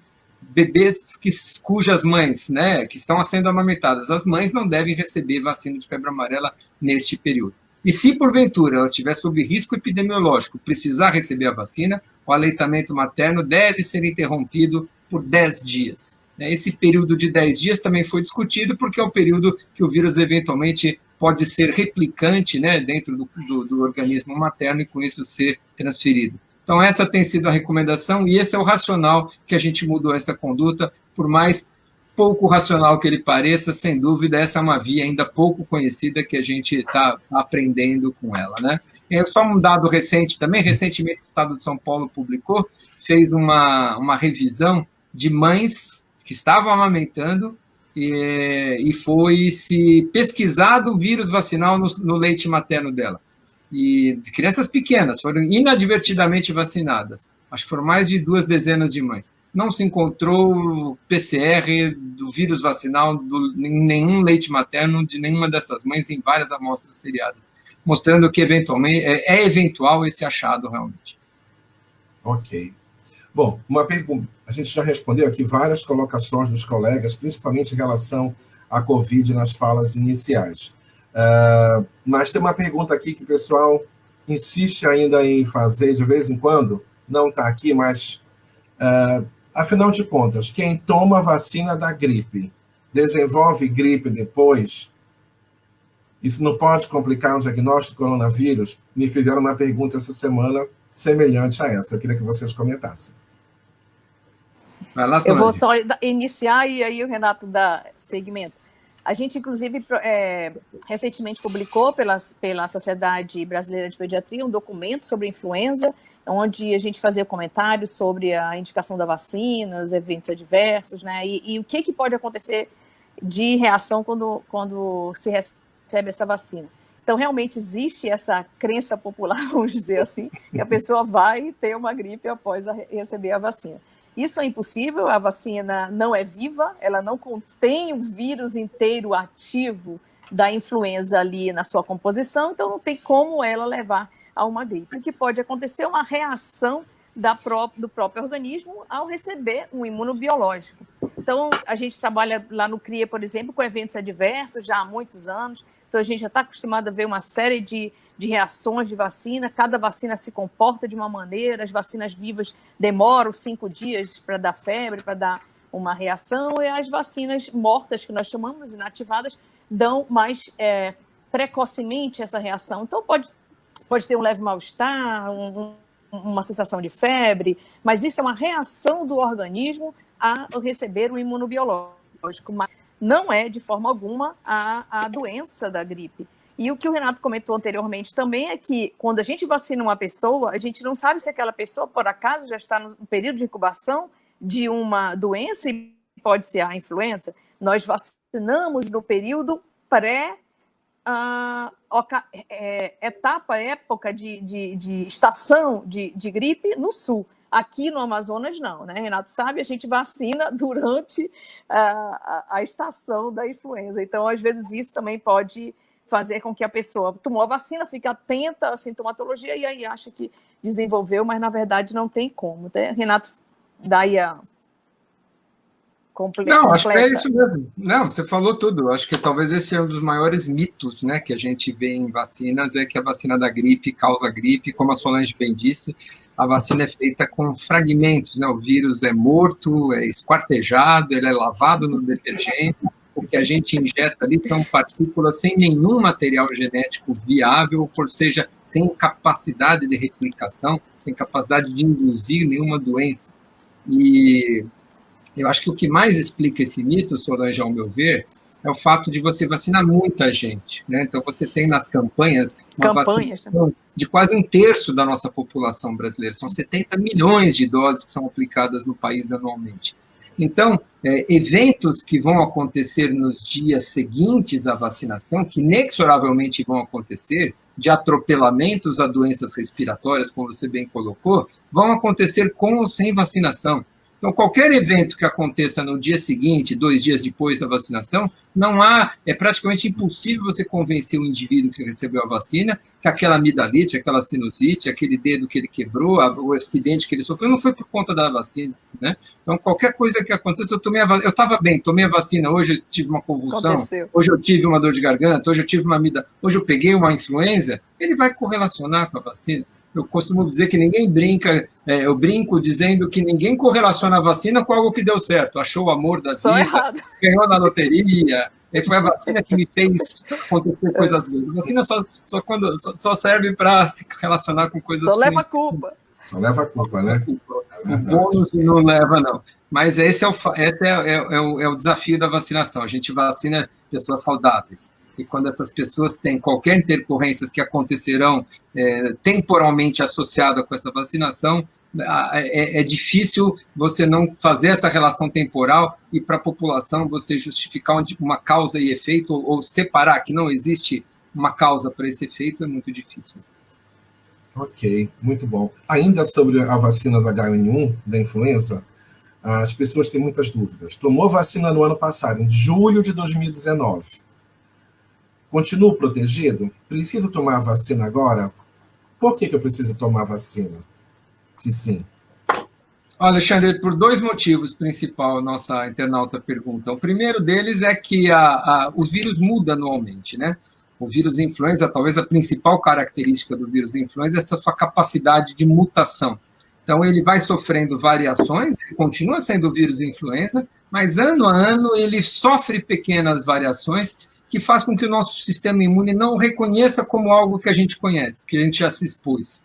Bebês cujas mães, né, que estão sendo amamentadas, as mães não devem receber vacina de febre amarela neste período. E se, porventura, ela estiver sob risco epidemiológico, precisar receber a vacina, o aleitamento materno deve ser interrompido por 10 dias. Esse período de 10 dias também foi discutido, porque é o período que o vírus eventualmente pode ser replicante, né, dentro do organismo materno e com isso ser transferido. Então essa tem sido a recomendação e esse é o racional que a gente mudou essa conduta, por mais pouco racional que ele pareça, sem dúvida, essa é uma via ainda pouco conhecida que a gente está aprendendo com ela, né? Só um dado recente também, recentemente o Estado de São Paulo publicou, fez uma revisão de mães que estavam amamentando e foi-se pesquisado o vírus vacinal no leite materno dela. E de crianças pequenas, foram inadvertidamente vacinadas. Acho que foram mais de 2 dezenas de mães. Não se encontrou PCR do vírus vacinal em nenhum leite materno de nenhuma dessas mães em várias amostras seriadas, mostrando que eventualmente é eventual esse achado realmente. Ok. Bom, uma pergunta. A gente já respondeu aqui várias colocações dos colegas, principalmente em relação à Covid nas falas iniciais. Mas tem uma pergunta aqui que o pessoal insiste ainda em fazer de vez em quando, não está aqui, mas, afinal de contas, quem toma a vacina da gripe desenvolve gripe depois? Isso não pode complicar um diagnóstico de coronavírus? Me fizeram uma pergunta essa semana semelhante a essa. Eu queria que vocês comentassem. Eu vou só iniciar e aí o Renato dá segmento. A gente, inclusive, recentemente publicou pela Sociedade Brasileira de Pediatria um documento sobre influenza, onde a gente fazia comentários sobre a indicação da vacina, os eventos adversos, né? E o que pode acontecer de reação quando se recebe essa vacina. Então, realmente existe essa crença popular, vamos dizer assim, que a pessoa vai ter uma gripe após receber a vacina. Isso é impossível, a vacina não é viva, ela não contém o vírus inteiro ativo da influenza ali na sua composição, então não tem como ela levar a uma gripe. O que pode acontecer é uma reação do próprio organismo ao receber um imunobiológico. Então, a gente trabalha lá no CRIA, por exemplo, com eventos adversos já há muitos anos, então a gente já está acostumado a ver uma série de reações de vacina, cada vacina se comporta de uma maneira, as vacinas vivas demoram 5 dias para dar febre, para dar uma reação, e as vacinas mortas, que nós chamamos, inativadas, dão mais precocemente essa reação. Então, pode ter um leve mal-estar, uma sensação de febre, mas isso é uma reação do organismo a receber o imunobiológico, mas não é, de forma alguma, a doença da gripe. E o que o Renato comentou anteriormente também é que, quando a gente vacina uma pessoa, a gente não sabe se aquela pessoa, por acaso, já está no período de incubação de uma doença, e pode ser a influenza. Nós vacinamos no período época de estação de gripe no sul. Aqui no Amazonas, não, né? Renato sabe, a gente vacina durante a estação da influenza. Então, às vezes, isso também pode fazer com que a pessoa tomou a vacina, fique atenta à sintomatologia e aí acha que desenvolveu, mas, na verdade, não tem como. Né? Renato, daí a... Não, acho que é isso mesmo. Não, você falou tudo. Acho que talvez esse é um dos maiores mitos, né, que a gente vê em vacinas, é que a vacina da gripe causa gripe, como a Solange bem disse, a vacina é feita com fragmentos, né? O vírus é morto, é esquartejado, ele é lavado no detergente, o que a gente injeta ali são partículas sem nenhum material genético viável, ou seja, sem capacidade de replicação, sem capacidade de induzir nenhuma doença. E eu acho que o que mais explica esse mito, Solange, ao meu ver, é o fato de você vacinar muita gente, né? Então, você tem nas campanhas uma vacinação de quase 1/3 da nossa população brasileira. São 70 milhões de doses que são aplicadas no país anualmente. Então, eventos que vão acontecer nos dias seguintes à vacinação, que inexoravelmente vão acontecer, de atropelamentos a doenças respiratórias, como você bem colocou, vão acontecer com ou sem vacinação. Então, qualquer evento que aconteça no dia seguinte, 2 dias depois da vacinação, é praticamente impossível você convencer o indivíduo que recebeu a vacina que aquela amidalite, aquela sinusite, aquele dedo que ele quebrou, o acidente que ele sofreu, não foi por conta da vacina, né? Então, qualquer coisa que aconteça, eu estava bem, tomei a vacina, hoje eu tive uma convulsão, Aconteceu. Hoje eu tive uma dor de garganta, hoje eu tive uma amidalite, hoje eu peguei uma influenza, ele vai correlacionar com a vacina. Eu costumo dizer que ninguém brinca, eu brinco dizendo que ninguém correlaciona a vacina com algo que deu certo. Achou o amor da Só vida, errado. ganhou na loteria, foi a vacina que me fez acontecer coisas boas. A vacina só serve para se relacionar com coisas Só ruins. leva a culpa. Só leva a culpa, né? O bônus não leva, não. Mas esse é o desafio da vacinação. A gente vacina pessoas saudáveis. E quando essas pessoas têm qualquer intercorrência que acontecerão temporalmente associada com essa vacinação, é difícil você não fazer essa relação temporal e para a população você justificar uma causa e efeito ou separar que não existe uma causa para esse efeito é muito difícil. Ok, muito bom. Ainda sobre a vacina do H1N1, da influenza, as pessoas têm muitas dúvidas. Tomou vacina no ano passado, em julho de 2019. Continuo protegido? Preciso tomar a vacina agora? Por que eu preciso tomar a vacina? Se sim. Alexandre, por 2 motivos principais, nossa internauta pergunta. O primeiro deles é que os vírus mudam anualmente, né? O vírus influenza, talvez a principal característica do vírus influenza é essa sua capacidade de mutação. Então, ele vai sofrendo variações, ele continua sendo o vírus influenza, mas ano a ano ele sofre pequenas variações que faz com que o nosso sistema imune não o reconheça como algo que a gente conhece, que a gente já se expôs.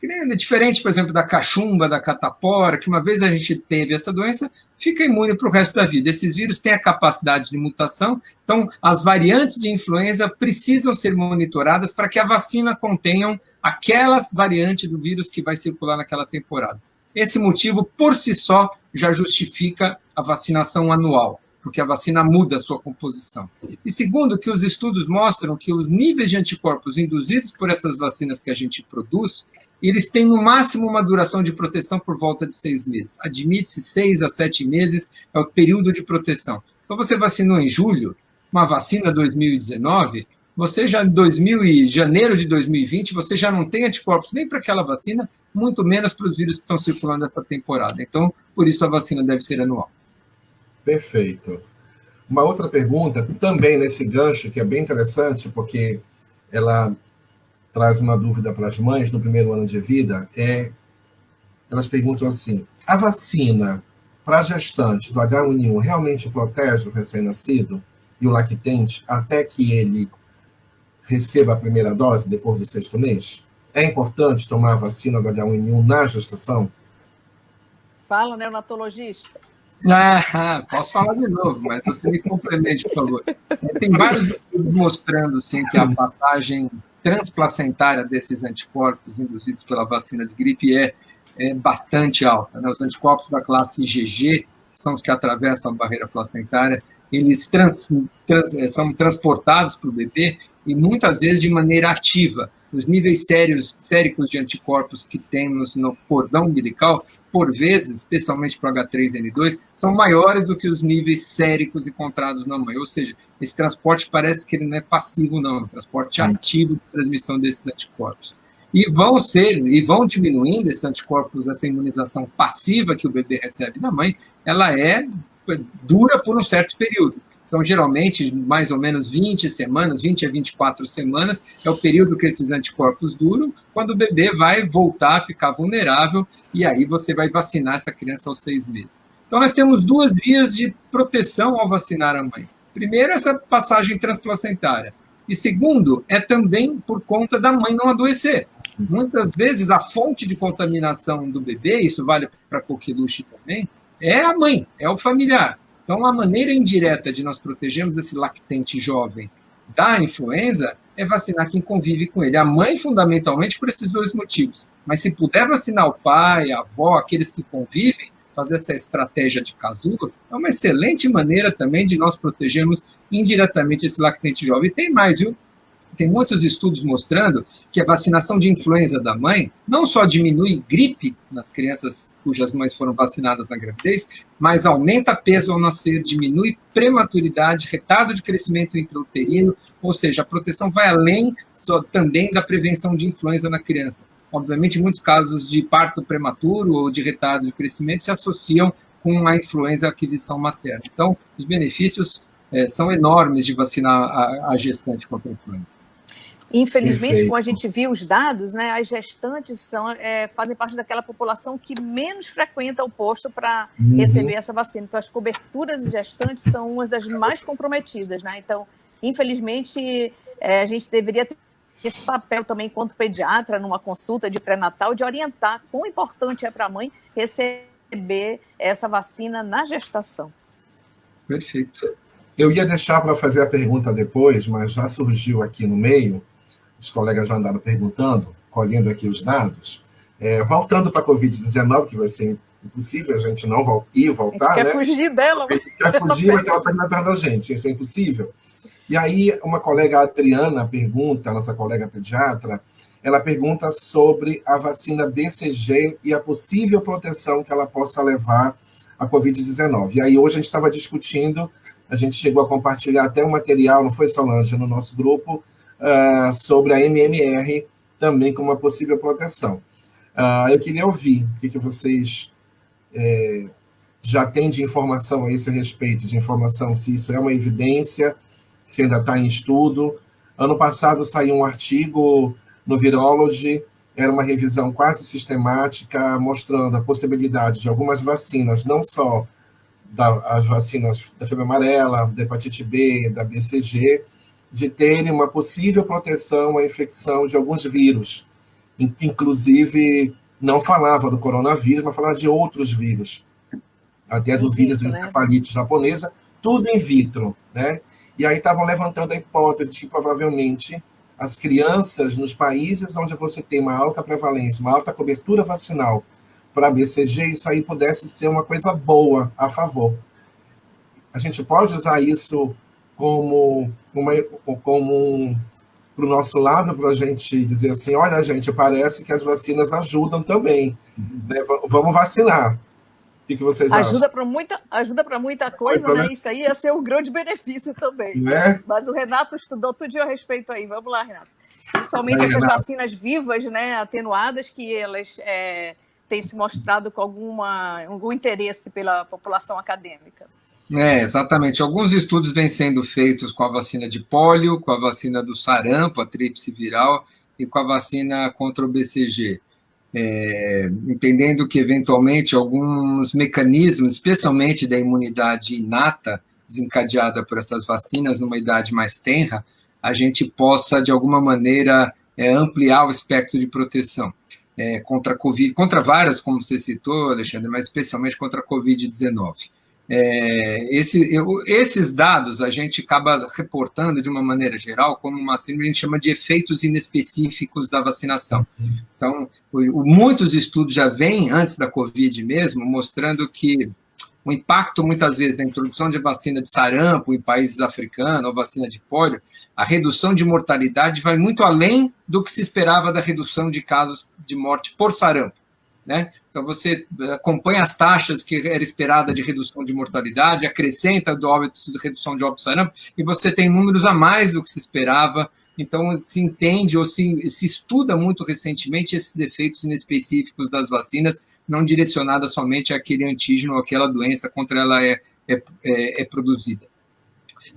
É diferente, por exemplo, da cachumba, da catapora, que uma vez a gente teve essa doença, fica imune para o resto da vida. Esses vírus têm a capacidade de mutação, então as variantes de influenza precisam ser monitoradas para que a vacina contenha aquelas variantes do vírus que vai circular naquela temporada. Esse motivo, por si só, já justifica a vacinação anual, porque a vacina muda a sua composição. E segundo, que os estudos mostram que os níveis de anticorpos induzidos por essas vacinas que a gente produz, eles têm no máximo uma duração de proteção por volta de 6 meses. Admite-se 6 a 7 meses é o período de proteção. Então você vacinou em julho, uma vacina 2019, você já em janeiro de 2020, você já não tem anticorpos nem para aquela vacina, muito menos para os vírus que estão circulando nessa temporada. Então, por isso a vacina deve ser anual. Perfeito. Uma outra pergunta, também nesse gancho, que é bem interessante, porque ela traz uma dúvida para as mães no primeiro ano de vida, elas perguntam assim, a vacina para a gestante do H1N1 realmente protege o recém-nascido e o lactente até que ele receba a primeira dose depois do 6º mês? É importante tomar a vacina do H1N1 na gestação? Fala, neonatologista. Posso falar de novo, mas você me complemente, por favor. Tem vários estudos mostrando sim, que a passagem transplacentária desses anticorpos induzidos pela vacina de gripe é bastante alta, né? Os anticorpos da classe IgG, que são os que atravessam a barreira placentária, eles são transportados para o bebê e muitas vezes de maneira ativa. Os níveis séricos de anticorpos que temos no cordão umbilical, por vezes, especialmente para o H3N2, são maiores do que os níveis séricos encontrados na mãe. Ou seja, esse transporte parece que ele não é passivo, não, é um transporte ativo de transmissão desses anticorpos. E vão diminuindo esses anticorpos, essa imunização passiva que o bebê recebe da mãe, ela dura por um certo período. Então, geralmente, mais ou menos 20 semanas, 20 a 24 semanas, é o período que esses anticorpos duram, quando o bebê vai voltar a ficar vulnerável, e aí você vai vacinar essa criança aos 6 meses. Então, nós temos 2 vias de proteção ao vacinar a mãe. Primeiro, essa passagem transplacentária. E segundo, é também por conta da mãe não adoecer. Muitas vezes, a fonte de contaminação do bebê, isso vale para a coqueluche também, é a mãe, é o familiar. Então, a maneira indireta de nós protegermos esse lactente jovem da influenza é vacinar quem convive com ele. A mãe, fundamentalmente, por esses 2 motivos. Mas se puder vacinar o pai, a avó, aqueles que convivem, fazer essa estratégia de casulo, é uma excelente maneira também de nós protegermos indiretamente esse lactente jovem. E tem mais, viu? tem muitos estudos mostrando que a vacinação de influenza da mãe não só diminui gripe nas crianças cujas mães foram vacinadas na gravidez, mas aumenta peso ao nascer, diminui prematuridade, retardo de crescimento intrauterino, ou seja, a proteção vai além também da prevenção de influenza na criança. Obviamente, muitos casos de parto prematuro ou de retardo de crescimento se associam com a influenza e a aquisição materna. Então, os benefícios são enormes de vacinar a gestante contra a influenza. Infelizmente, Perfeito. como a gente viu os dados, né, as gestantes fazem parte daquela população que menos frequenta o posto para receber essa vacina. Então, as coberturas de gestantes são uma das mais comprometidas, né? Então, infelizmente, a gente deveria ter esse papel também, enquanto pediatra, numa consulta de pré-natal, de orientar quão importante é para a mãe receber essa vacina na gestação. Perfeito. Eu ia deixar para fazer a pergunta depois, mas já surgiu aqui no meio, os colegas já andaram perguntando, colhendo aqui os dados. Voltando para a Covid-19, que vai ser impossível a gente não ir voltar, a gente quer fugir dela. Quer fugir, mas ela está perto da gente, isso é impossível. E aí, uma colega, a Adriana, pergunta, nossa colega pediatra, ela pergunta sobre a vacina BCG e a possível proteção que ela possa levar à Covid-19. E aí, hoje a gente estava discutindo, a gente chegou a compartilhar até um material, não foi, Solange, no nosso grupo, sobre a MMR também como uma possível proteção. Eu queria ouvir o que vocês já têm de informação a esse respeito, de informação se isso é uma evidência, se ainda está em estudo. Ano passado saiu um artigo no Virology, era uma revisão quase sistemática, mostrando a possibilidade de algumas vacinas, não só as vacinas da febre amarela, da hepatite B, da BCG, de terem uma possível proteção à infecção de alguns vírus. Inclusive, não falava do coronavírus, mas falava de outros vírus, até do vírus da encefalite japonesa, tudo in vitro, né? E aí estavam levantando a hipótese de que provavelmente as crianças nos países onde você tem uma alta prevalência, uma alta cobertura vacinal para BCG, isso aí pudesse ser uma coisa boa a favor. A gente pode usar isso como para o nosso lado, para a gente dizer assim, olha, gente, parece que as vacinas ajudam também, né? Vamos vacinar. O que vocês acham? Ajuda para muita coisa, né? Isso aí ia ser um grande benefício também. Né? Mas o Renato estudou tudo a respeito aí. Vamos lá, Renato. Principalmente essas vacinas vivas, né, atenuadas, que elas têm se mostrado com algum interesse pela população acadêmica. Exatamente. Alguns estudos vêm sendo feitos com a vacina de pólio, com a vacina do sarampo, a tríplice viral, e com a vacina contra o BCG. Entendendo que, eventualmente, alguns mecanismos, especialmente da imunidade inata, desencadeada por essas vacinas numa idade mais tenra, a gente possa, de alguma maneira, ampliar o espectro de proteção contra a Covid, contra várias, como você citou, Alexandre, mas especialmente contra a Covid-19. Esses dados a gente acaba reportando de uma maneira geral como uma síndrome que a gente chama de efeitos inespecíficos da vacinação. Então, muitos estudos já vêm antes da Covid mesmo, mostrando que o impacto, muitas vezes, da introdução de vacina de sarampo em países africanos, ou vacina de pólio, a redução de mortalidade vai muito além do que se esperava da redução de casos de morte por sarampo, né? Então, você acompanha as taxas que era esperada de redução de mortalidade, acrescenta do óbito de redução de óbito sarampo, e você tem números a mais do que se esperava. Então, se entende ou se estuda muito recentemente esses efeitos inespecíficos das vacinas, não direcionadas somente àquele antígeno ou àquela doença contra ela é produzida.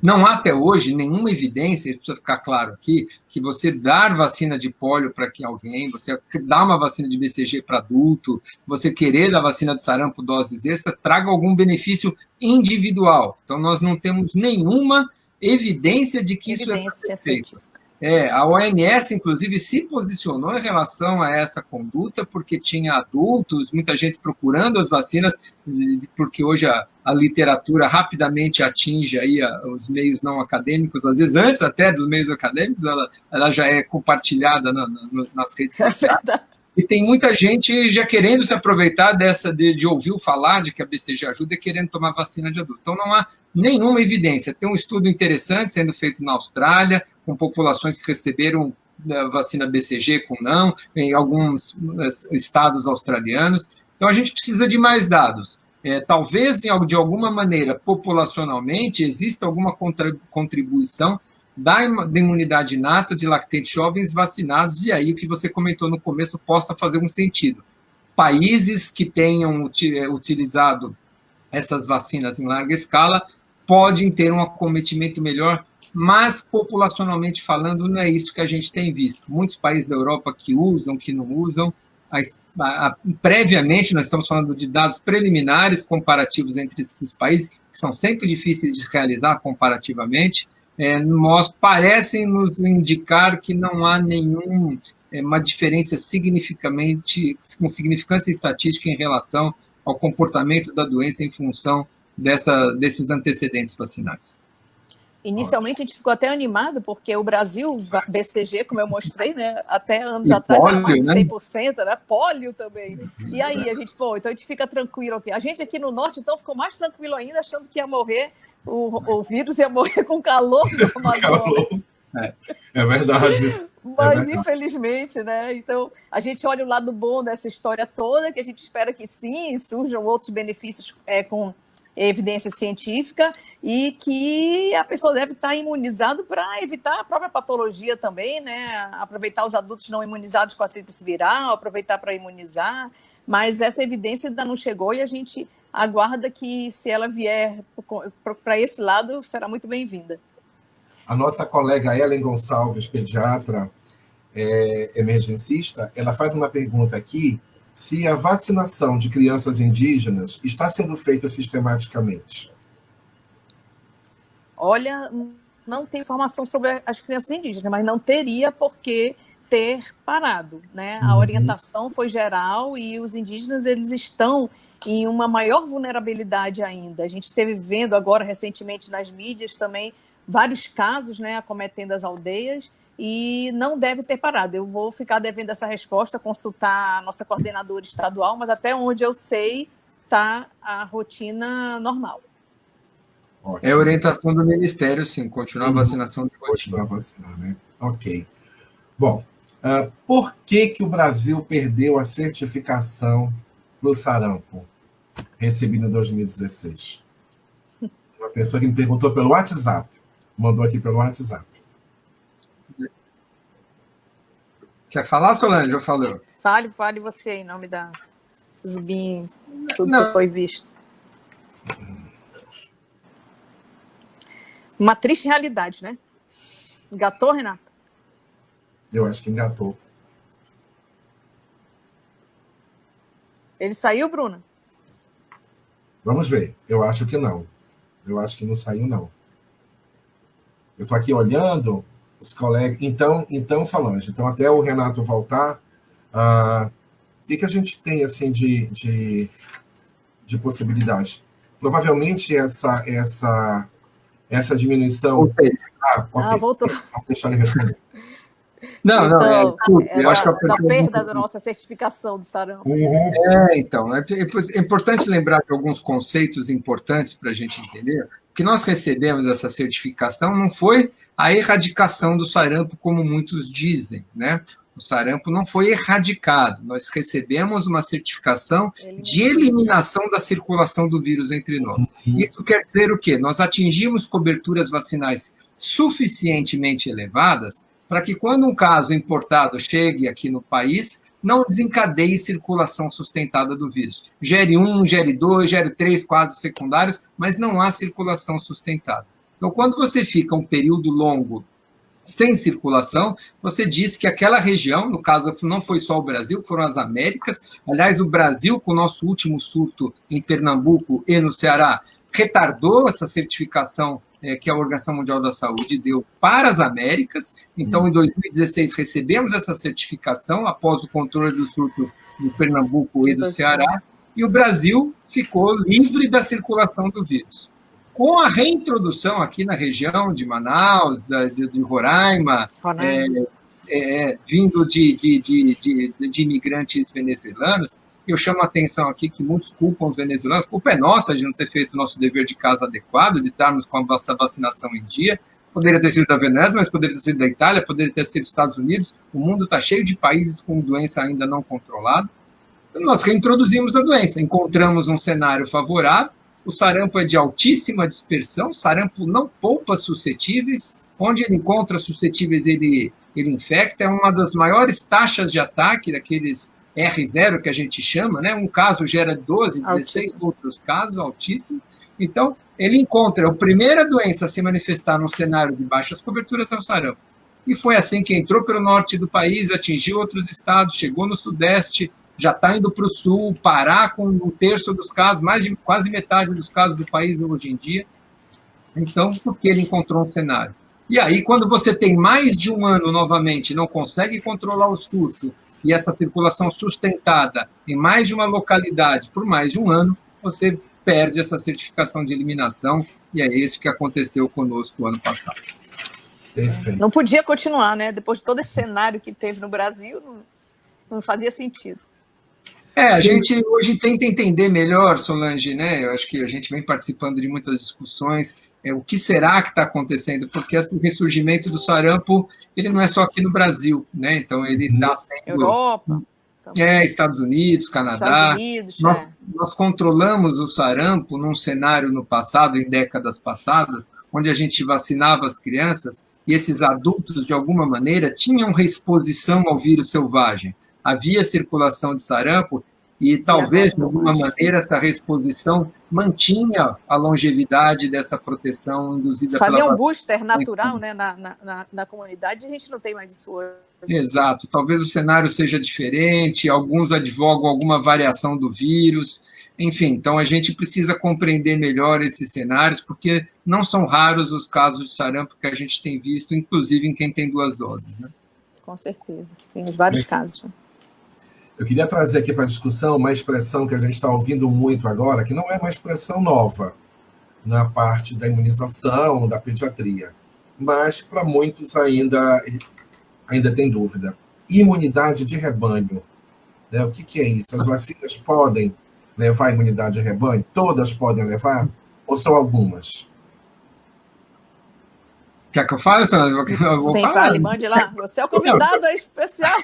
Não há até hoje nenhuma evidência, precisa ficar claro aqui, que você dar vacina de pólio para alguém, você dar uma vacina de BCG para adulto, você querer dar vacina de sarampo doses extras, traga algum benefício individual. Então, nós não temos nenhuma evidência de que isso é feito. A OMS, inclusive, se posicionou em relação a essa conduta, porque tinha adultos, muita gente procurando as vacinas, porque hoje a literatura rapidamente atinge aí os meios não acadêmicos, às vezes antes até dos meios acadêmicos, ela já é compartilhada nas redes sociais. E tem muita gente já querendo se aproveitar de ouvir falar de que a BCG ajuda e querendo tomar vacina de adulto. Então, não há nenhuma evidência. Tem um estudo interessante sendo feito na Austrália, com populações que receberam a vacina BCG com não, em alguns estados australianos. Então, a gente precisa de mais dados. Talvez, de alguma maneira, populacionalmente, exista alguma contribuição da imunidade inata de lactentes jovens vacinados, e aí o que você comentou no começo possa fazer um sentido. Países que tenham utilizado essas vacinas em larga escala podem ter um acometimento melhor, mas populacionalmente falando, não é isso que a gente tem visto. Muitos países da Europa que usam, que não usam. Previamente, nós estamos falando de dados preliminares comparativos entre esses países, que são sempre difíceis de realizar comparativamente, parecem nos indicar que não há uma diferença com significância estatística em relação ao comportamento da doença em função desses antecedentes vacinais. Inicialmente, a gente ficou até animado, porque o Brasil, BCG, como eu mostrei, né, até anos atrás, era mais de 100%, era pólio também. E aí, a gente, então a gente fica tranquilo aqui. A gente aqui no norte, então, ficou mais tranquilo ainda, achando que ia morrer, o vírus ia morrer com calor do Amazonas. É verdade. Mas, infelizmente, né? Então, a gente olha o lado bom dessa história toda, que a gente espera que sim, surjam outros benefícios com evidência científica, e que a pessoa deve estar imunizada para evitar a própria patologia também, né? Aproveitar os adultos não imunizados com a tríplice viral, aproveitar para imunizar, mas essa evidência ainda não chegou e a gente aguarda que, se ela vier para esse lado, será muito bem-vinda. A nossa colega Ellen Gonçalves, pediatra, emergencista, ela faz uma pergunta aqui, se a vacinação de crianças indígenas está sendo feita sistematicamente. Olha, não tem informação sobre as crianças indígenas, mas não teria por que ter parado, né? A orientação foi geral e os indígenas, eles estão em uma maior vulnerabilidade ainda. A gente esteve vendo agora, recentemente, nas mídias também, vários casos, né, acometendo as aldeias, e não deve ter parado. Eu vou ficar devendo essa resposta, consultar a nossa coordenadora estadual, mas até onde eu sei, está a rotina normal. Ótimo. É a orientação do Ministério, sim, continuar a vacinação de rotina. Continuar a vacinar, né? Ok. Bom, por que o Brasil perdeu a certificação do sarampo recebida em 2016? Uma pessoa que me perguntou pelo WhatsApp, mandou aqui pelo WhatsApp. Quer falar, Solange? Eu falo. Fale você, em nome da SBIM, tudo que foi visto. Uma triste realidade, né? Engatou, Renata? Eu acho que engatou. Ele saiu, Bruna? Vamos ver. Eu acho que não. Eu acho que não saiu, não. Eu estou aqui olhando os colegas. Então, Solange, então até o Renato voltar, o que a gente tem assim de possibilidade? Provavelmente essa diminuição. Voltou. Vamos deixar ele responder. Eu acho que da perda da nossa certificação do sarampo. Então, é importante lembrar de alguns conceitos importantes para a gente entender. Que nós recebemos essa certificação não foi a erradicação do sarampo, como muitos dizem, né? O sarampo não foi erradicado, nós recebemos uma certificação de eliminação da circulação do vírus entre nós. Isso quer dizer o quê? Nós atingimos coberturas vacinais suficientemente elevadas para que, quando um caso importado chegue aqui no país, não desencadeie circulação sustentada do vírus. Gere 1, gere 2, gere 3 quadros secundários, mas não há circulação sustentada. Então, quando você fica um período longo sem circulação, você diz que aquela região, no caso não foi só o Brasil, foram as Américas, aliás, o Brasil, com o nosso último surto em Pernambuco e no Ceará, retardou essa certificação que a Organização Mundial da Saúde deu para as Américas. Então, em 2016, recebemos essa certificação após o controle do surto de Pernambuco e do Ceará, e o Brasil ficou livre da circulação do vírus. Com a reintrodução aqui na região de Manaus, de Roraima, vindo de imigrantes venezuelanos, eu chamo a atenção aqui que muitos culpam os venezuelanos. A culpa é nossa de não ter feito o nosso dever de casa adequado, de estarmos com a nossa vacinação em dia. Poderia ter sido da Venezuela, mas poderia ter sido da Itália, poderia ter sido dos Estados Unidos. O mundo está cheio de países com doença ainda não controlada. Então, nós reintroduzimos a doença, encontramos um cenário favorável. O sarampo é de altíssima dispersão, o sarampo não poupa suscetíveis. Onde ele encontra suscetíveis, ele infecta. É uma das maiores taxas de ataque, daqueles R0 que a gente chama, né? Um caso gera 12, 16 altíssimo. Outros casos, altíssimo. Então, ele encontra a primeira doença a se manifestar num cenário de baixas coberturas é o sarampo. E foi assim que entrou pelo norte do país, atingiu outros estados, chegou no sudeste, já está indo para o sul, Pará com um terço dos casos, quase metade dos casos do país hoje em dia. Então, porque ele encontrou um cenário. E aí, quando você tem mais de um ano novamente, não consegue controlar o surto, e essa circulação sustentada em mais de uma localidade por mais de um ano, você perde essa certificação de eliminação, e é isso que aconteceu conosco ano passado. Perfeito. Não podia continuar, né? Depois de todo esse cenário que teve no Brasil, não fazia sentido. A gente hoje tenta entender melhor, Solange, né? Eu acho que a gente vem participando de muitas discussões. O que será que está acontecendo? Porque o ressurgimento do sarampo, ele não é só aqui no Brasil, né? Então, ele está sendo... Europa. Estados Unidos, Canadá. Nós controlamos o sarampo num cenário no passado, em décadas passadas, onde a gente vacinava as crianças e esses adultos, de alguma maneira, tinham reexposição ao vírus selvagem. Havia circulação de sarampo e talvez, de alguma maneira, essa reexposição mantinha a longevidade dessa proteção induzida pela vacina. Fazia um booster natural, né, na comunidade, a gente não tem mais isso hoje. Exato. Talvez o cenário seja diferente, alguns advogam alguma variação do vírus. Enfim, então a gente precisa compreender melhor esses cenários, porque não são raros os casos de sarampo que a gente tem visto, inclusive em quem tem 2 doses, né? Com certeza. Tem vários casos. Eu queria trazer aqui para a discussão uma expressão que a gente está ouvindo muito agora, que não é uma expressão nova na parte da imunização, da pediatria, mas para muitos ainda tem dúvida. Imunidade de rebanho. Né? O que é isso? As vacinas podem levar a imunidade de rebanho? Todas podem levar? Ou só algumas? Quer que eu fale? Sim, fale, mande lá. Você é o convidado especial.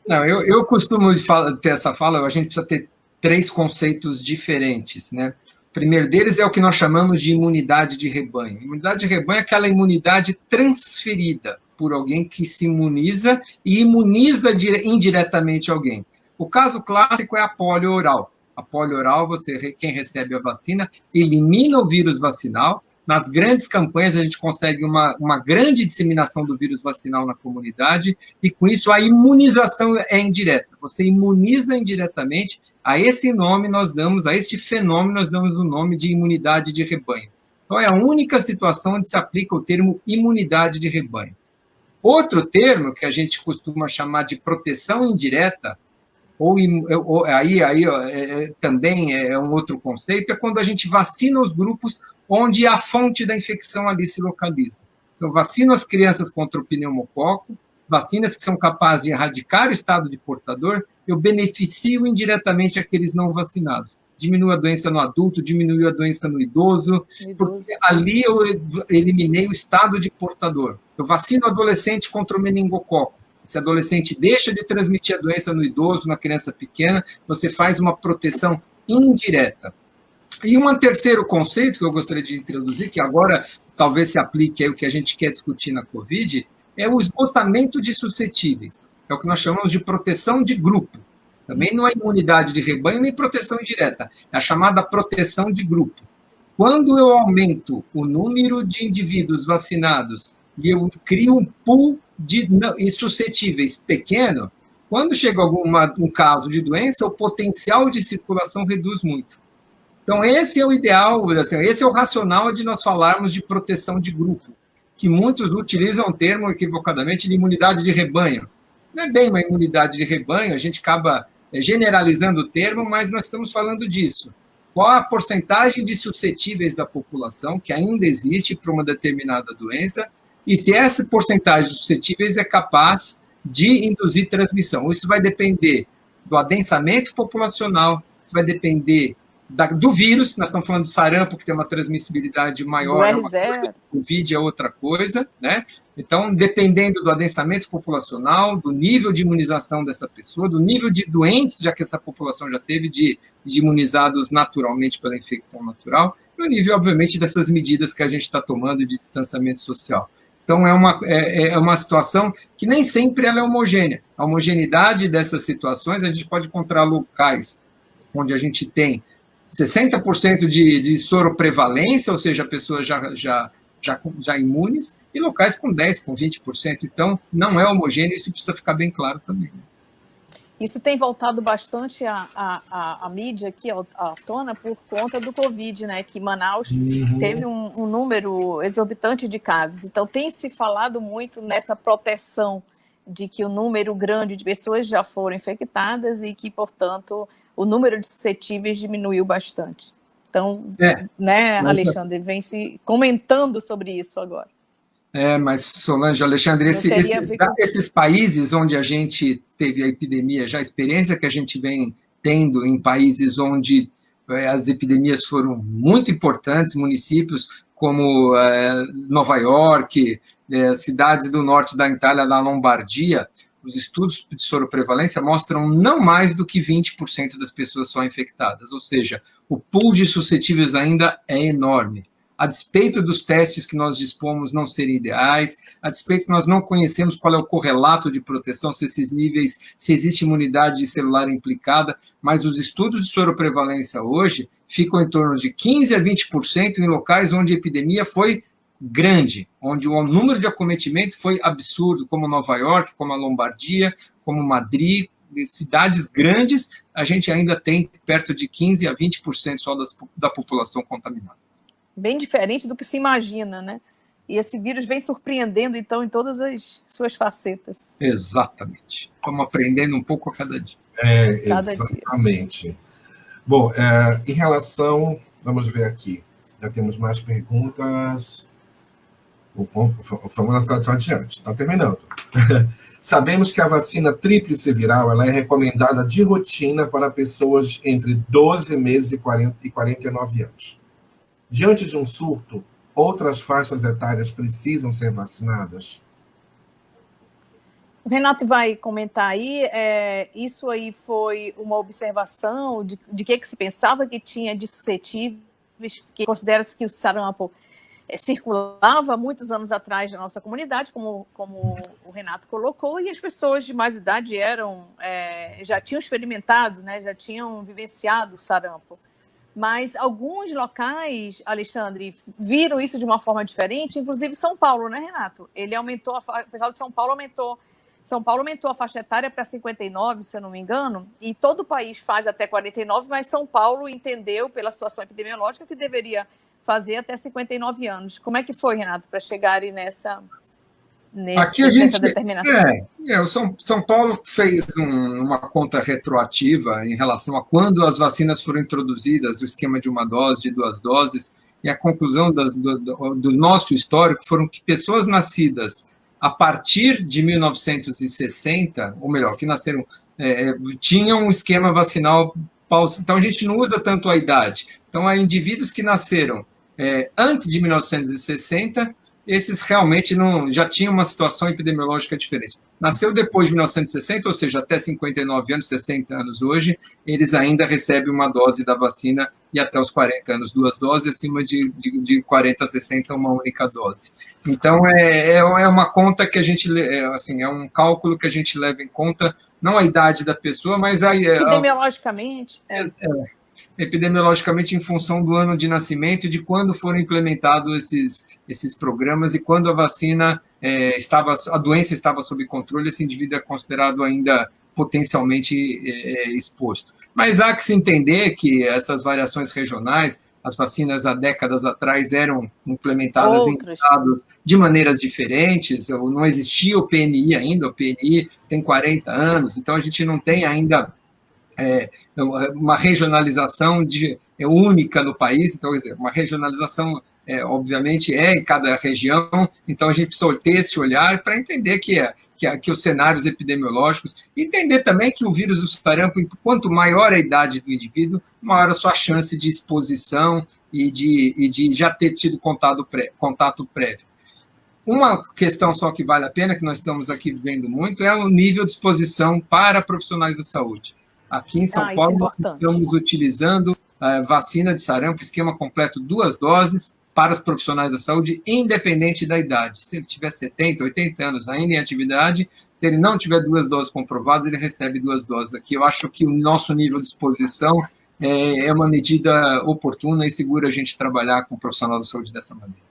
Não, eu costumo ter essa fala, a gente precisa ter 3 conceitos diferentes, né? O primeiro deles é o que nós chamamos de imunidade de rebanho. Imunidade de rebanho é aquela imunidade transferida por alguém que se imuniza e imuniza indiretamente alguém. O caso clássico é a polio oral. A polio oral, quem recebe a vacina, elimina o vírus vacinal. Nas grandes campanhas, a gente consegue uma grande disseminação do vírus vacinal na comunidade, e com isso a imunização é indireta. Você imuniza indiretamente, a esse fenômeno nós damos o nome de imunidade de rebanho. Então, é a única situação onde se aplica o termo imunidade de rebanho. Outro termo, que a gente costuma chamar de proteção indireta, também é um outro conceito, é quando a gente vacina os grupos onde a fonte da infecção ali se localiza. Então, vacino as crianças contra o pneumococo, vacinas que são capazes de erradicar o estado de portador, eu beneficio indiretamente aqueles não vacinados. Diminui a doença no adulto, diminui a doença no idoso, porque ali eu eliminei o estado de portador. Eu vacino o adolescente contra o meningococo. Se o adolescente deixa de transmitir a doença no idoso, na criança pequena, você faz uma proteção indireta. E um terceiro conceito que eu gostaria de introduzir, que agora talvez se aplique aí o que a gente quer discutir na Covid, é o esgotamento de suscetíveis. É o que nós chamamos de proteção de grupo. Também não é imunidade de rebanho nem proteção indireta, é a chamada proteção de grupo. Quando eu aumento o número de indivíduos vacinados e eu crio um pool de suscetíveis pequeno, quando chega um caso de doença, o potencial de circulação reduz muito. Então, esse é o ideal, assim, esse é o racional de nós falarmos de proteção de grupo, que muitos utilizam o termo equivocadamente de imunidade de rebanho. Não é bem uma imunidade de rebanho, a gente acaba generalizando o termo, mas nós estamos falando disso. Qual a porcentagem de suscetíveis da população que ainda existe para uma determinada doença, e se essa porcentagem de suscetíveis é capaz de induzir transmissão. Isso vai depender do adensamento populacional, isso vai depender do vírus, nós estamos falando do sarampo, que tem uma transmissibilidade maior, do R0. O Covid é outra coisa, né? Então, dependendo do adensamento populacional, do nível de imunização dessa pessoa, do nível de doentes, já que essa população já teve de imunizados naturalmente pela infecção natural, e o nível, obviamente, dessas medidas que a gente está tomando de distanciamento social. Então, é uma situação que nem sempre ela é homogênea. A homogeneidade dessas situações, a gente pode encontrar locais onde a gente tem 60% de soroprevalência, ou seja, pessoas já imunes, e locais com 10%, com 20%. Então, não é homogêneo, isso precisa ficar bem claro também. Isso tem voltado bastante a mídia aqui à tona por conta do Covid, né? Que Manaus teve um número exorbitante de casos. Então, tem se falado muito nessa proteção de que o número grande de pessoas já foram infectadas e que, portanto, o número de suscetíveis diminuiu bastante. Então, né, Alexandre, vem se comentando sobre isso agora. Mas, Solange, Alexandre, esses países onde a gente teve a epidemia, já a experiência que a gente vem tendo em países onde as epidemias foram muito importantes, municípios como Nova York, cidades do norte da Itália, da Lombardia, os estudos de soroprevalência mostram não mais do que 20% das pessoas só infectadas, ou seja, o pool de suscetíveis ainda é enorme. A despeito dos testes que nós dispomos não serem ideais, a despeito que nós não conhecemos qual é o correlato de proteção, se esses níveis, se existe imunidade celular implicada, mas os estudos de soroprevalência hoje ficam em torno de 15% a 20% em locais onde a epidemia foi grande, onde o número de acometimento foi absurdo, como Nova York, como a Lombardia, como Madrid, cidades grandes, a gente ainda tem perto de 15% a 20% só da população contaminada. Bem diferente do que se imagina, né? E esse vírus vem surpreendendo, então, em todas as suas facetas. Exatamente. Estamos aprendendo um pouco a cada dia. Exatamente. Dia. Bom, em relação... Vamos ver aqui. Já temos mais perguntas. O Fórmula está adiante. Está terminando. Sabemos que a vacina tríplice viral ela é recomendada de rotina para pessoas entre 12 meses e 49 anos. Diante de um surto, outras faixas etárias precisam ser vacinadas? O Renato vai comentar aí. Isso aí foi uma observação de que se pensava que tinha de suscetíveis, que considera-se que o sarampo circulava muitos anos atrás na nossa comunidade, como o Renato colocou, e as pessoas de mais idade já tinham experimentado, né, já tinham vivenciado o sarampo. Mas alguns locais, Alexandre, viram isso de uma forma diferente, inclusive São Paulo, né, Renato? Ele aumentou, o pessoal de São Paulo aumentou a faixa etária para 59, se eu não me engano, e todo o país faz até 49, mas São Paulo entendeu, pela situação epidemiológica, que deveria fazer até 59 anos. Como é que foi, Renato, para chegarem nessa determinação? São Paulo fez uma conta retroativa em relação a quando as vacinas foram introduzidas, o esquema de uma dose, de 2 doses, e a conclusão do nosso histórico foram que pessoas nascidas a partir de 1960, ou melhor, que nasceram, tinham um esquema vacinal pausa. Então, a gente não usa tanto a idade. Então, há indivíduos que nasceram antes de 1960, esses realmente já tinham uma situação epidemiológica diferente. Nasceu depois de 1960, ou seja, até 59 anos, 60 anos hoje, eles ainda recebem uma dose da vacina e até os 40 anos 2 doses, acima de 40 a 60 uma única dose. Então, é uma conta que a gente, assim, é um cálculo que a gente leva em conta, não a idade da pessoa, mas epidemiologicamente. Epidemiologicamente em função do ano de nascimento e de quando foram implementados esses programas e quando a vacina a doença estava sob controle, esse indivíduo é considerado ainda potencialmente exposto. Mas há que se entender que essas variações regionais, as vacinas há décadas atrás eram implementadas em estados de maneiras diferentes, não existia o PNI ainda, o PNI tem 40 anos, então a gente não tem ainda uma regionalização única no país, então, quer dizer, uma regionalização obviamente, em cada região, então a gente precisa ter esse olhar para entender que os cenários epidemiológicos, entender também que o vírus do sarampo, quanto maior a idade do indivíduo, maior a sua chance de exposição e de já ter tido contato prévio. Uma questão só que vale a pena, que nós estamos aqui vendo muito, é o nível de exposição para profissionais da saúde. Aqui em São Paulo, nós estamos utilizando a vacina de sarampo, esquema completo, 2 doses, para os profissionais da saúde, independente da idade. Se ele tiver 70, 80 anos ainda em atividade, se ele não tiver 2 doses comprovadas, ele recebe 2 doses aqui. Eu acho que o nosso nível de exposição é uma medida oportuna e segura a gente trabalhar com o profissional da saúde dessa maneira.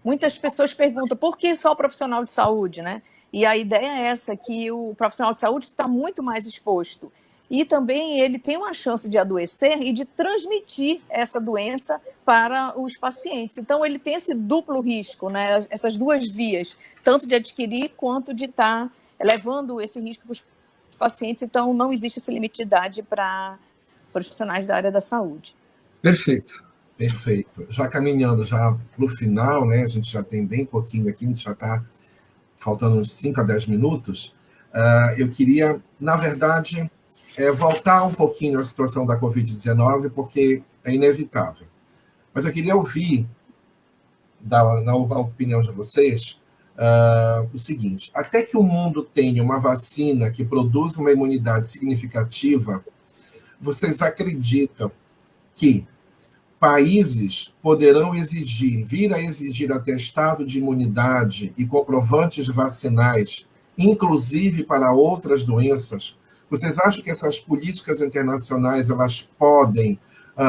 Muitas pessoas perguntam, por que só o profissional de saúde, né? E a ideia é essa, que o profissional de saúde está muito mais exposto. E também ele tem uma chance de adoecer e de transmitir essa doença para os pacientes. Então, ele tem esse duplo risco, né? Essas 2 vias, tanto de adquirir quanto de estar levando esse risco para os pacientes. Então, não existe esse limite de idade para os profissionais da área da saúde. Perfeito. Perfeito. Já caminhando já para o final, né? A gente já tem bem pouquinho aqui, a gente já está faltando uns 5 a 10 minutos. Eu queria, na verdade, voltar um pouquinho à situação da Covid-19, porque é inevitável. Mas eu queria ouvir, na opinião de vocês, o seguinte: até que o mundo tenha uma vacina que produza uma imunidade significativa, vocês acreditam que países poderão vir a exigir atestado de imunidade e comprovantes vacinais, inclusive para outras doenças? Vocês acham que essas políticas internacionais elas podem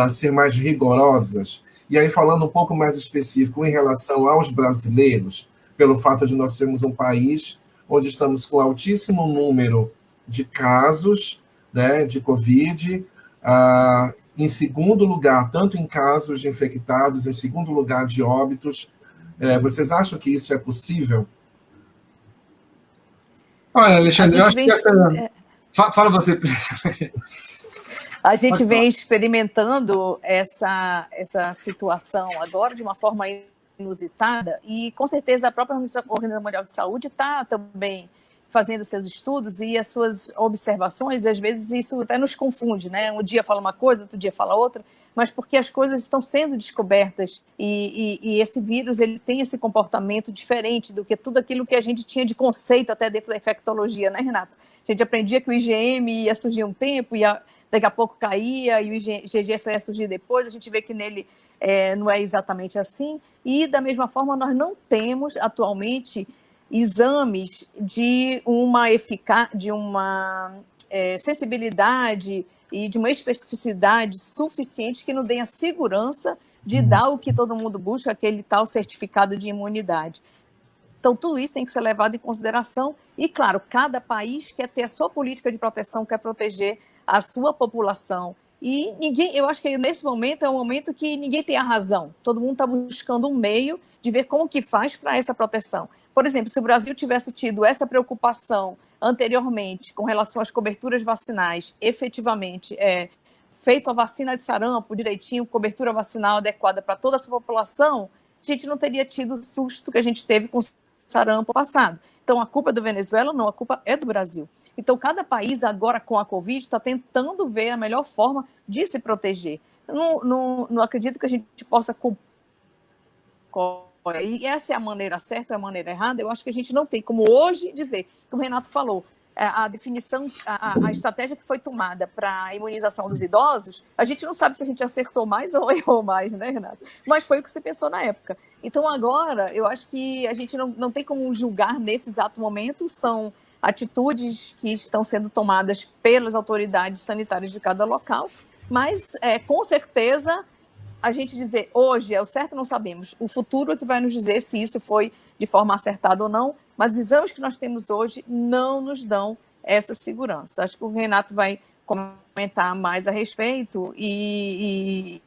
ser mais rigorosas? E aí, falando um pouco mais específico em relação aos brasileiros, pelo fato de nós sermos um país onde estamos com altíssimo número de casos, né, de Covid, em segundo lugar, tanto em casos de infectados, em segundo lugar de óbitos. Vocês acham que isso é possível? Olha, Alexandre, eu acho que... Fala você. A gente vem experimentando essa situação agora de uma forma inusitada e, com certeza, a própria Organização Mundial de Saúde está também fazendo seus estudos e as suas observações, e às vezes isso até nos confunde, né? Um dia fala uma coisa, outro dia fala outra, mas porque as coisas estão sendo descobertas e esse vírus ele tem esse comportamento diferente do que tudo aquilo que a gente tinha de conceito até dentro da infectologia, né, Renato? A gente aprendia que o IgM ia surgir um tempo, daqui a pouco caía, e o IgG só ia surgir depois, a gente vê que nele não é exatamente assim, e da mesma forma nós não temos atualmente exames de uma sensibilidade e de uma especificidade suficiente que nos dê a segurança de dar o que todo mundo busca, aquele tal certificado de imunidade. Então, tudo isso tem que ser levado em consideração e, claro, cada país quer ter a sua política de proteção, quer proteger a sua população. E eu acho que nesse momento é um momento que ninguém tem a razão. Todo mundo está buscando um meio de ver como que faz para essa proteção. Por exemplo, se o Brasil tivesse tido essa preocupação anteriormente com relação às coberturas vacinais, efetivamente, feito a vacina de sarampo direitinho, cobertura vacinal adequada para toda a sua população, a gente não teria tido o susto que a gente teve com o sarampo passado. Então, a culpa é do Venezuela? Não, a culpa é do Brasil. Então, cada país agora com a Covid está tentando ver a melhor forma de se proteger. Não acredito que a gente possa... E essa é a maneira certa ou a maneira errada? Eu acho que a gente não tem como hoje dizer, como o Renato falou, a definição, a estratégia que foi tomada para a imunização dos idosos, a gente não sabe se a gente acertou mais ou errou mais, né, Renato? Mas foi o que se pensou na época. Então, agora, eu acho que a gente não tem como julgar nesse exato momento, são atitudes que estão sendo tomadas pelas autoridades sanitárias de cada local, mas, com certeza, a gente dizer hoje é o certo, não sabemos. O futuro é que vai nos dizer se isso foi de forma acertada ou não, mas os exames que nós temos hoje não nos dão essa segurança. Acho que o Renato vai comentar mais a respeito e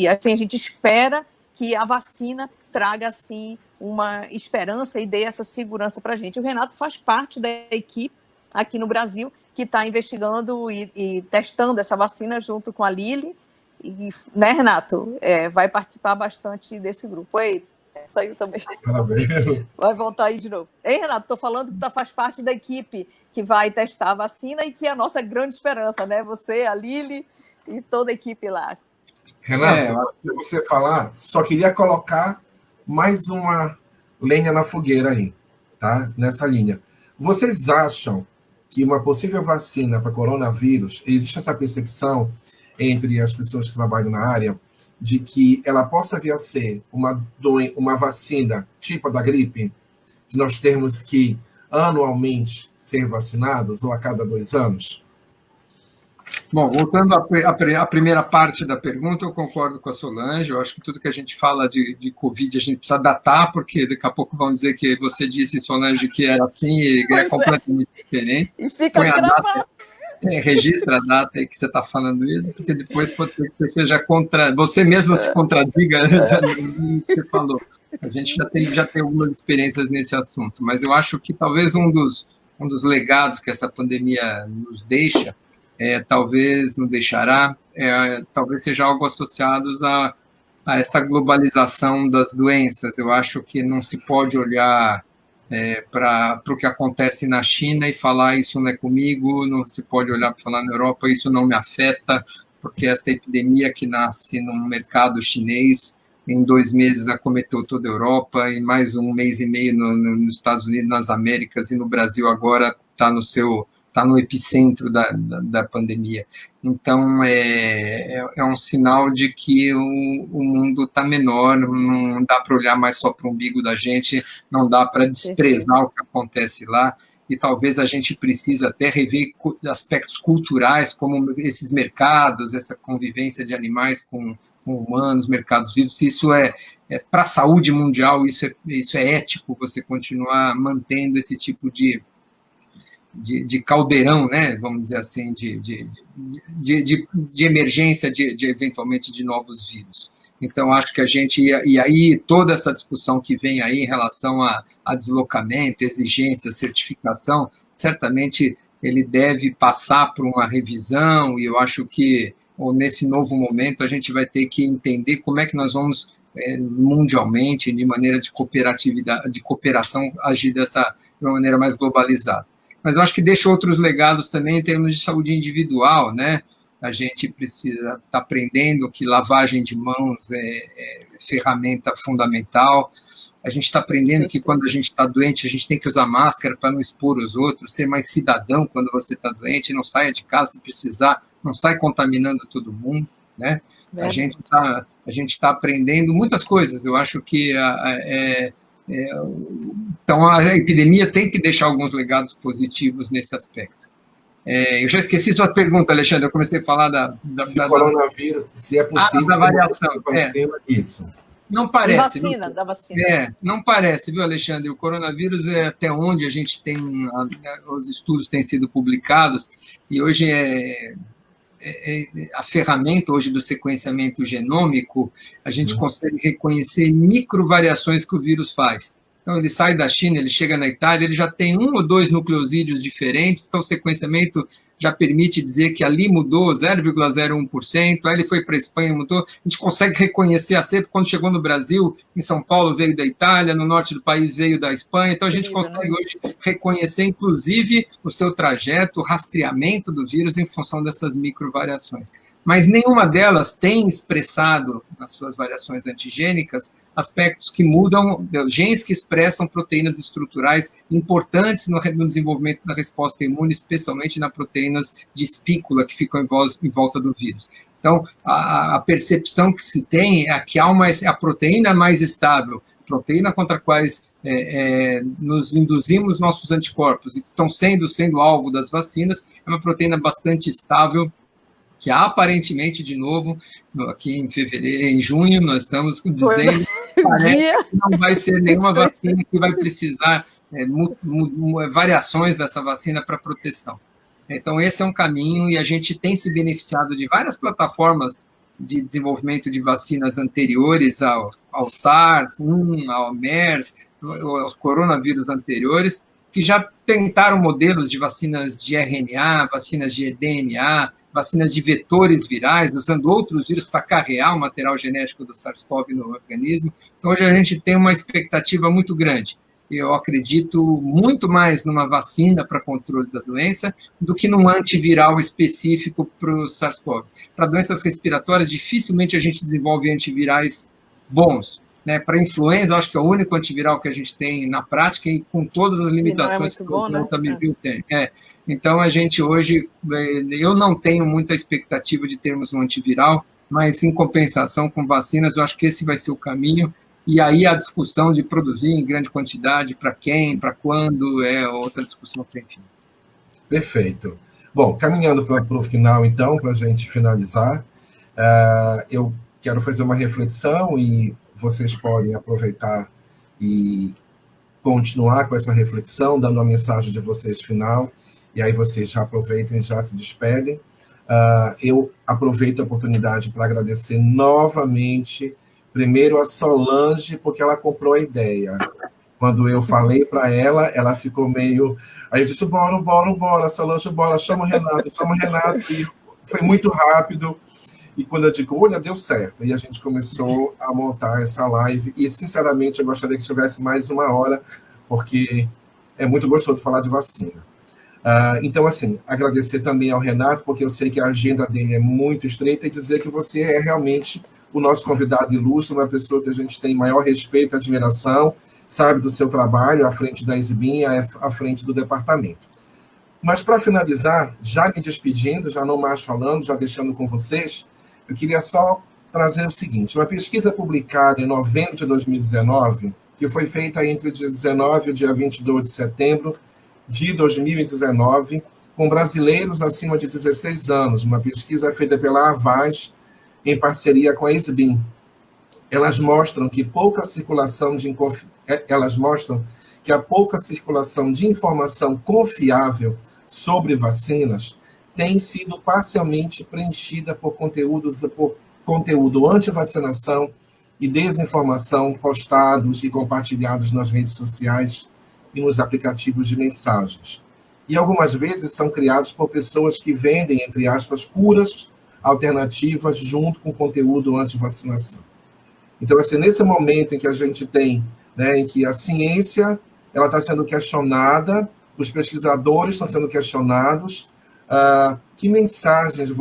assim, a gente espera que a vacina traga, assim, uma esperança e dê essa segurança para a gente. O Renato faz parte da equipe aqui no Brasil que está investigando e testando essa vacina junto com a Lilly, né, Renato? Vai participar bastante desse grupo. Ei, saiu também. Parabéns. Vai voltar aí de novo. Ei, Renato, estou falando que tu faz parte da equipe que vai testar a vacina e que é a nossa grande esperança, né? Você, a Lili e toda a equipe lá. Renato, se você falar, só queria colocar mais uma lenha na fogueira aí, tá? Nessa linha. Vocês acham que uma possível vacina para coronavírus, existe essa percepção entre as pessoas que trabalham na área de que ela possa vir a ser uma vacina tipo a da gripe, de nós termos que anualmente ser vacinados ou a cada 2 anos? Bom, voltando à primeira parte da pergunta, eu concordo com a Solange. Eu acho que tudo que a gente fala de Covid a gente precisa datar, porque daqui a pouco vão dizer que você disse, Solange, que era assim e é completamente diferente. E fica gravado. Registra a data aí que você está falando isso, porque depois pode ser que você seja você mesma se contradiga no que você falou. A gente já tem algumas experiências nesse assunto, mas eu acho que talvez um dos legados que essa pandemia nos deixa, talvez nos deixará, talvez seja algo associado a essa globalização das doenças. Eu acho que não se pode olhar para o que acontece na China e falar isso não é comigo, não se pode olhar para falar na Europa, isso não me afeta, porque essa epidemia que nasce no mercado chinês, em 2 meses acometeu toda a Europa, em mais 1 mês e meio nos Estados Unidos, nas Américas, e no Brasil agora está no epicentro da pandemia. Então, é um sinal de que o mundo está menor, não dá para olhar mais só para o umbigo da gente, não dá para desprezar o que acontece lá, e talvez a gente precise até rever aspectos culturais, como esses mercados, essa convivência de animais com humanos, mercados vivos. Se isso para a saúde mundial, isso é ético, você continuar mantendo esse tipo de caldeirão, né, vamos dizer assim, de emergência, eventualmente de novos vírus. Então, acho que a gente, e aí toda essa discussão que vem aí em relação a deslocamento, exigência, certificação, certamente ele deve passar por uma revisão, e eu acho que nesse novo momento a gente vai ter que entender como é que nós vamos mundialmente, de maneira de cooperatividade, de cooperação, agir de uma maneira mais globalizada. Mas eu acho que deixa outros legados também em termos de saúde individual, né? A gente precisa estar aprendendo que lavagem de mãos é ferramenta fundamental. A gente está aprendendo que quando a gente está doente, a gente tem que usar máscara para não expor os outros, ser mais cidadão quando você está doente, não saia de casa se precisar, não sai contaminando todo mundo, né? A gente está aprendendo muitas coisas. Eu acho que então, a epidemia tem que deixar alguns legados positivos nesse aspecto. Eu já esqueci sua pergunta, Alexandre, eu comecei a falar coronavírus, se é possível... da variação. Isso. Não parece. Da vacina. Não parece, viu, Alexandre? O coronavírus até onde a gente tem... os estudos têm sido publicados, e hoje a ferramenta hoje do sequenciamento genômico, a gente consegue reconhecer microvariações que o vírus faz. Então, ele sai da China, ele chega na Itália, ele já tem 1 ou 2 nucleosídeos diferentes, então o sequenciamento já permite dizer que ali mudou 0,01%, aí ele foi para a Espanha, mudou. A gente consegue reconhecer a cepa quando chegou no Brasil, em São Paulo veio da Itália, no norte do país veio da Espanha, então a gente consegue hoje reconhecer, inclusive, o seu trajeto, o rastreamento do vírus em função dessas microvariações. Mas nenhuma delas tem expressado, nas suas variações antigênicas, aspectos que mudam, genes que expressam proteínas estruturais importantes no desenvolvimento da resposta imune, especialmente nas proteínas de espícula que ficam em volta do vírus. Então, a percepção que se tem é que a proteína mais estável, proteína contra quais nos induzimos nossos anticorpos e que estão sendo alvo das vacinas, é uma proteína bastante estável, que aparentemente, de novo, aqui em junho, nós estamos dizendo que parece que não vai ser nenhuma vacina que vai precisar variações dessa vacina para proteção. Então, esse é um caminho, e a gente tem se beneficiado de várias plataformas de desenvolvimento de vacinas anteriores ao SARS, ao MERS, aos coronavírus anteriores, que já tentaram modelos de vacinas de RNA, vacinas de DNA, vacinas de vetores virais, usando outros vírus para carrear o material genético do SARS-CoV no organismo. Então, hoje a gente tem uma expectativa muito grande. Eu acredito muito mais numa vacina para controle da doença do que num antiviral específico para o SARS-CoV. Para doenças respiratórias, dificilmente a gente desenvolve antivirais bons. Né? Para influenza, eu acho que é o único antiviral que a gente tem na prática e com todas as limitações que o Tamiflu tem. Então, a gente hoje, eu não tenho muita expectativa de termos um antiviral, mas em compensação com vacinas, eu acho que esse vai ser o caminho. E aí a discussão de produzir em grande quantidade, para quem, para quando, é outra discussão sem fim. Perfeito. Bom, caminhando para o final, então, para a gente finalizar, eu quero fazer uma reflexão e vocês podem aproveitar e continuar com essa reflexão, dando a mensagem de vocês final, e aí vocês já aproveitam e já se despedem. Eu aproveito a oportunidade para agradecer novamente, primeiro a Solange, porque ela comprou a ideia. Quando eu falei para ela, ela ficou meio... Aí eu disse, bora, Solange, bora, chama o Renato, e foi muito rápido. E quando eu digo, olha, deu certo. E a gente começou a montar essa live. E, sinceramente, eu gostaria que tivesse mais uma hora, porque é muito gostoso falar de vacina. Então, assim, agradecer também ao Renato, porque eu sei que a agenda dele é muito estreita, e dizer que você é realmente o nosso convidado ilustre, uma pessoa que a gente tem maior respeito e admiração, sabe do seu trabalho, à frente da Isbin, à frente do departamento. Mas, para finalizar, já me despedindo, já não mais falando, já deixando com vocês, eu queria só trazer o seguinte, uma pesquisa publicada em novembro de 2019, que foi feita entre o dia 19 e o dia 22 de setembro de 2019, com brasileiros acima de 16 anos, uma pesquisa feita pela Avaz, em parceria com a Isbin. Elas mostram que a pouca circulação de informação confiável sobre vacinas tem sido parcialmente preenchida por conteúdo anti-vacinação e desinformação postados e compartilhados nas redes sociais e nos aplicativos de mensagens. E algumas vezes são criados por pessoas que vendem, entre aspas, curas alternativas junto com conteúdo anti-vacinação. Então, assim, nesse momento em que a gente tem, né, em que a ciência ela está sendo questionada, os pesquisadores estão sendo questionados, que mensagens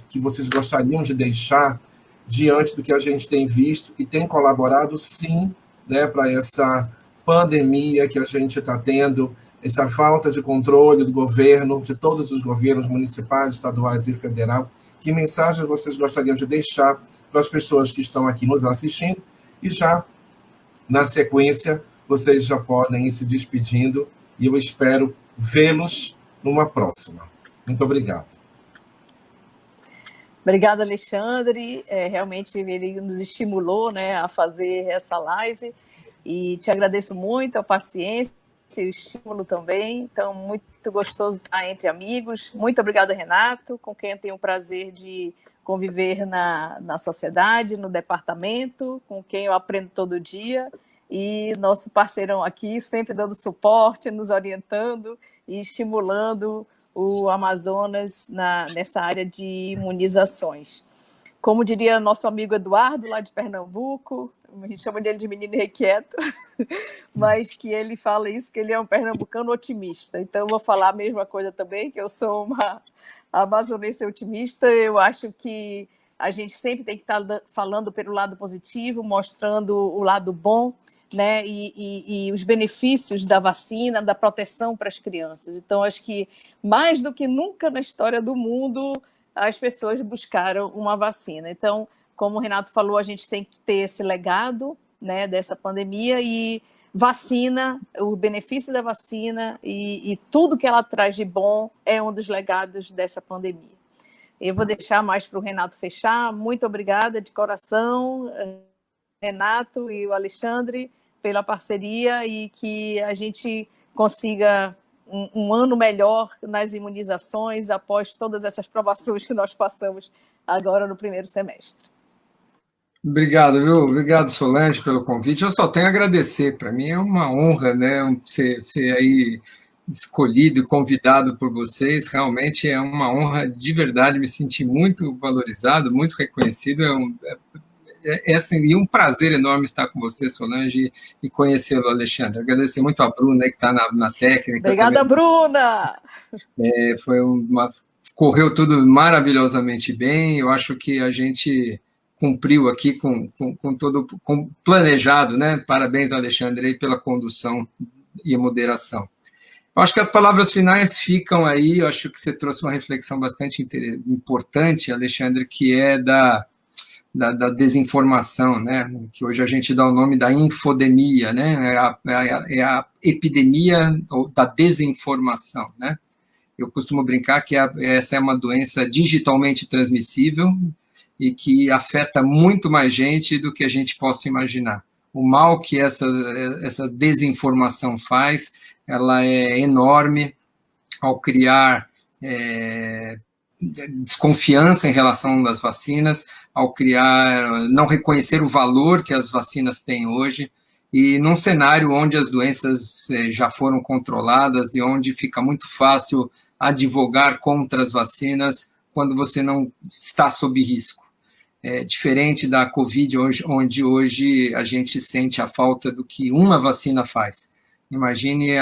que vocês gostariam de deixar diante do que a gente tem visto e tem colaborado, sim, né, para essa pandemia que a gente está tendo, essa falta de controle do governo, de todos os governos municipais, estaduais e federal. Que mensagens vocês gostariam de deixar para as pessoas que estão aqui nos assistindo? E já, na sequência, vocês já podem ir se despedindo e eu espero vê-los numa próxima. Muito obrigado. Obrigada, Alexandre. Realmente ele nos estimulou, né, a fazer essa live e te agradeço muito a paciência e o estímulo também. Então, muito gostoso estar entre amigos. Muito obrigada, Renato, com quem eu tenho o prazer de conviver na sociedade, no departamento, com quem eu aprendo todo dia. E nosso parceirão aqui, sempre dando suporte, nos orientando e estimulando o Amazonas nessa área de imunizações. Como diria nosso amigo Eduardo, lá de Pernambuco, a gente chama dele de menino irrequieto, mas que ele fala isso, que ele é um pernambucano otimista. Então, eu vou falar a mesma coisa também, que eu sou uma amazonense otimista. Eu acho que a gente sempre tem que estar falando pelo lado positivo, mostrando o lado bom, né, e os benefícios da vacina, da proteção para as crianças. Então, acho que mais do que nunca na história do mundo, as pessoas buscaram uma vacina. Então, como o Renato falou, a gente tem que ter esse legado, né, dessa pandemia, e vacina, o benefício da vacina e tudo que ela traz de bom é um dos legados dessa pandemia. Eu vou deixar mais para o Renato fechar. Muito obrigada de coração, Renato e o Alexandre, pela parceria e que a gente consiga um ano melhor nas imunizações após todas essas provações que nós passamos agora no primeiro semestre. Obrigado, viu? Obrigado, Solange, pelo convite. Eu só tenho a agradecer. Para mim é uma honra, né, ser aí escolhido e convidado por vocês. Realmente é uma honra de verdade, me senti muito valorizado, muito reconhecido. Assim, e um prazer enorme estar com você, Solange, e conhecê-lo, Alexandre. Agradecer muito a Bruna, que está na técnica. Obrigada, também. Bruna! Correu tudo maravilhosamente bem. Eu acho que a gente cumpriu aqui com planejado, né? Parabéns, Alexandre, aí, pela condução e moderação. Eu acho que as palavras finais ficam aí. Eu acho que você trouxe uma reflexão bastante importante, Alexandre, que é da desinformação, né? Que hoje a gente dá o nome da infodemia, né? É a epidemia da desinformação, né? Eu costumo brincar que essa é uma doença digitalmente transmissível e que afeta muito mais gente do que a gente possa imaginar. O mal que essa desinformação faz, ela é enorme ao criar desconfiança em relação às vacinas, ao não reconhecer o valor que as vacinas têm hoje, e num cenário onde as doenças já foram controladas e onde fica muito fácil advogar contra as vacinas quando você não está sob risco. Diferente da Covid, onde hoje a gente sente a falta do que uma vacina faz. Imagine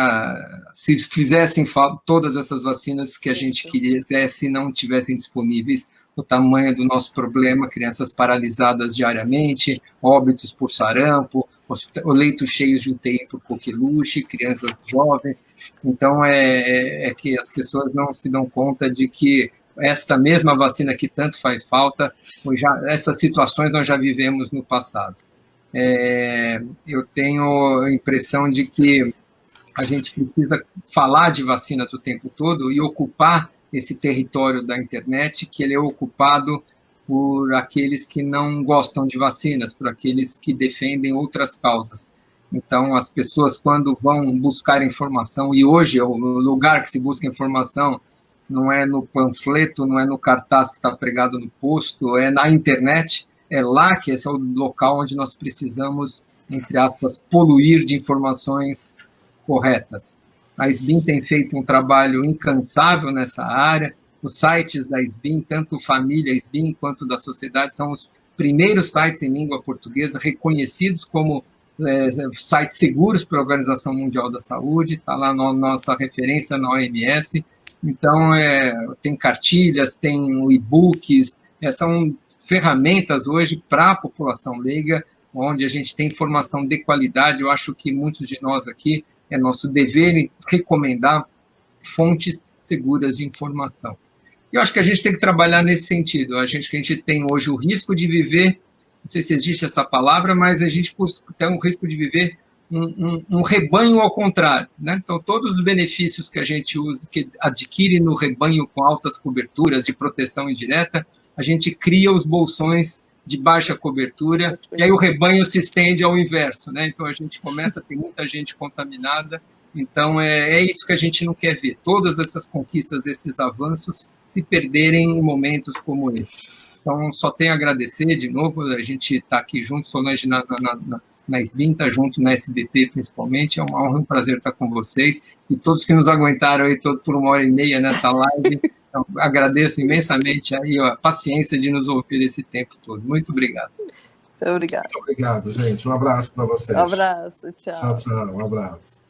se fizessem todas essas vacinas que a gente quisesse e não tivessem disponíveis, o tamanho do nosso problema, crianças paralisadas diariamente, óbitos por sarampo, leitos cheios de UTI por coqueluche, crianças jovens. Então, é que as pessoas não se dão conta de que esta mesma vacina que tanto faz falta, essas situações nós já vivemos no passado. Eu tenho a impressão de que a gente precisa falar de vacinas o tempo todo e ocupar esse território da internet, que ele é ocupado por aqueles que não gostam de vacinas, por aqueles que defendem outras causas. Então, as pessoas, quando vão buscar informação, e hoje o lugar que se busca informação não é no panfleto, não é no cartaz que está pregado no posto, é na internet, é lá que esse é o local onde nós precisamos, entre aspas, poluir de informações corretas. A SBIM tem feito um trabalho incansável nessa área. Os sites da SBIM, tanto Família SBIM quanto da Sociedade, são os primeiros sites em língua portuguesa reconhecidos como sites seguros pela Organização Mundial da Saúde, está lá nossa referência na OMS. Então, tem cartilhas, tem e-books, são ferramentas hoje para a população leiga, onde a gente tem informação de qualidade. Eu acho que muitos de nós aqui, é nosso dever recomendar fontes seguras de informação. Eu acho que a gente tem que trabalhar nesse sentido. A gente tem hoje o risco de viver, não sei se existe essa palavra, mas a gente tem o risco de viver um rebanho ao contrário, né? Então, todos os benefícios que a gente usa, que adquire no rebanho com altas coberturas de proteção indireta, a gente cria os bolsões de baixa cobertura, e aí o rebanho se estende ao inverso, né? Então, a gente começa a ter muita gente contaminada. Então, é isso que a gente não quer ver. Todas essas conquistas, esses avanços, se perderem em momentos como esse. Então, só tenho a agradecer de novo. A gente está aqui junto, Solange na SBIM, está junto na SBP, principalmente. É uma honra e um prazer estar com vocês. E todos que nos aguentaram aí por 1h30 nessa live, então, agradeço imensamente aí a paciência de nos ouvir esse tempo todo. Muito obrigado. Muito obrigado. Muito obrigado, gente. Um abraço para vocês. Um abraço, tchau. Tchau, tchau. Um abraço.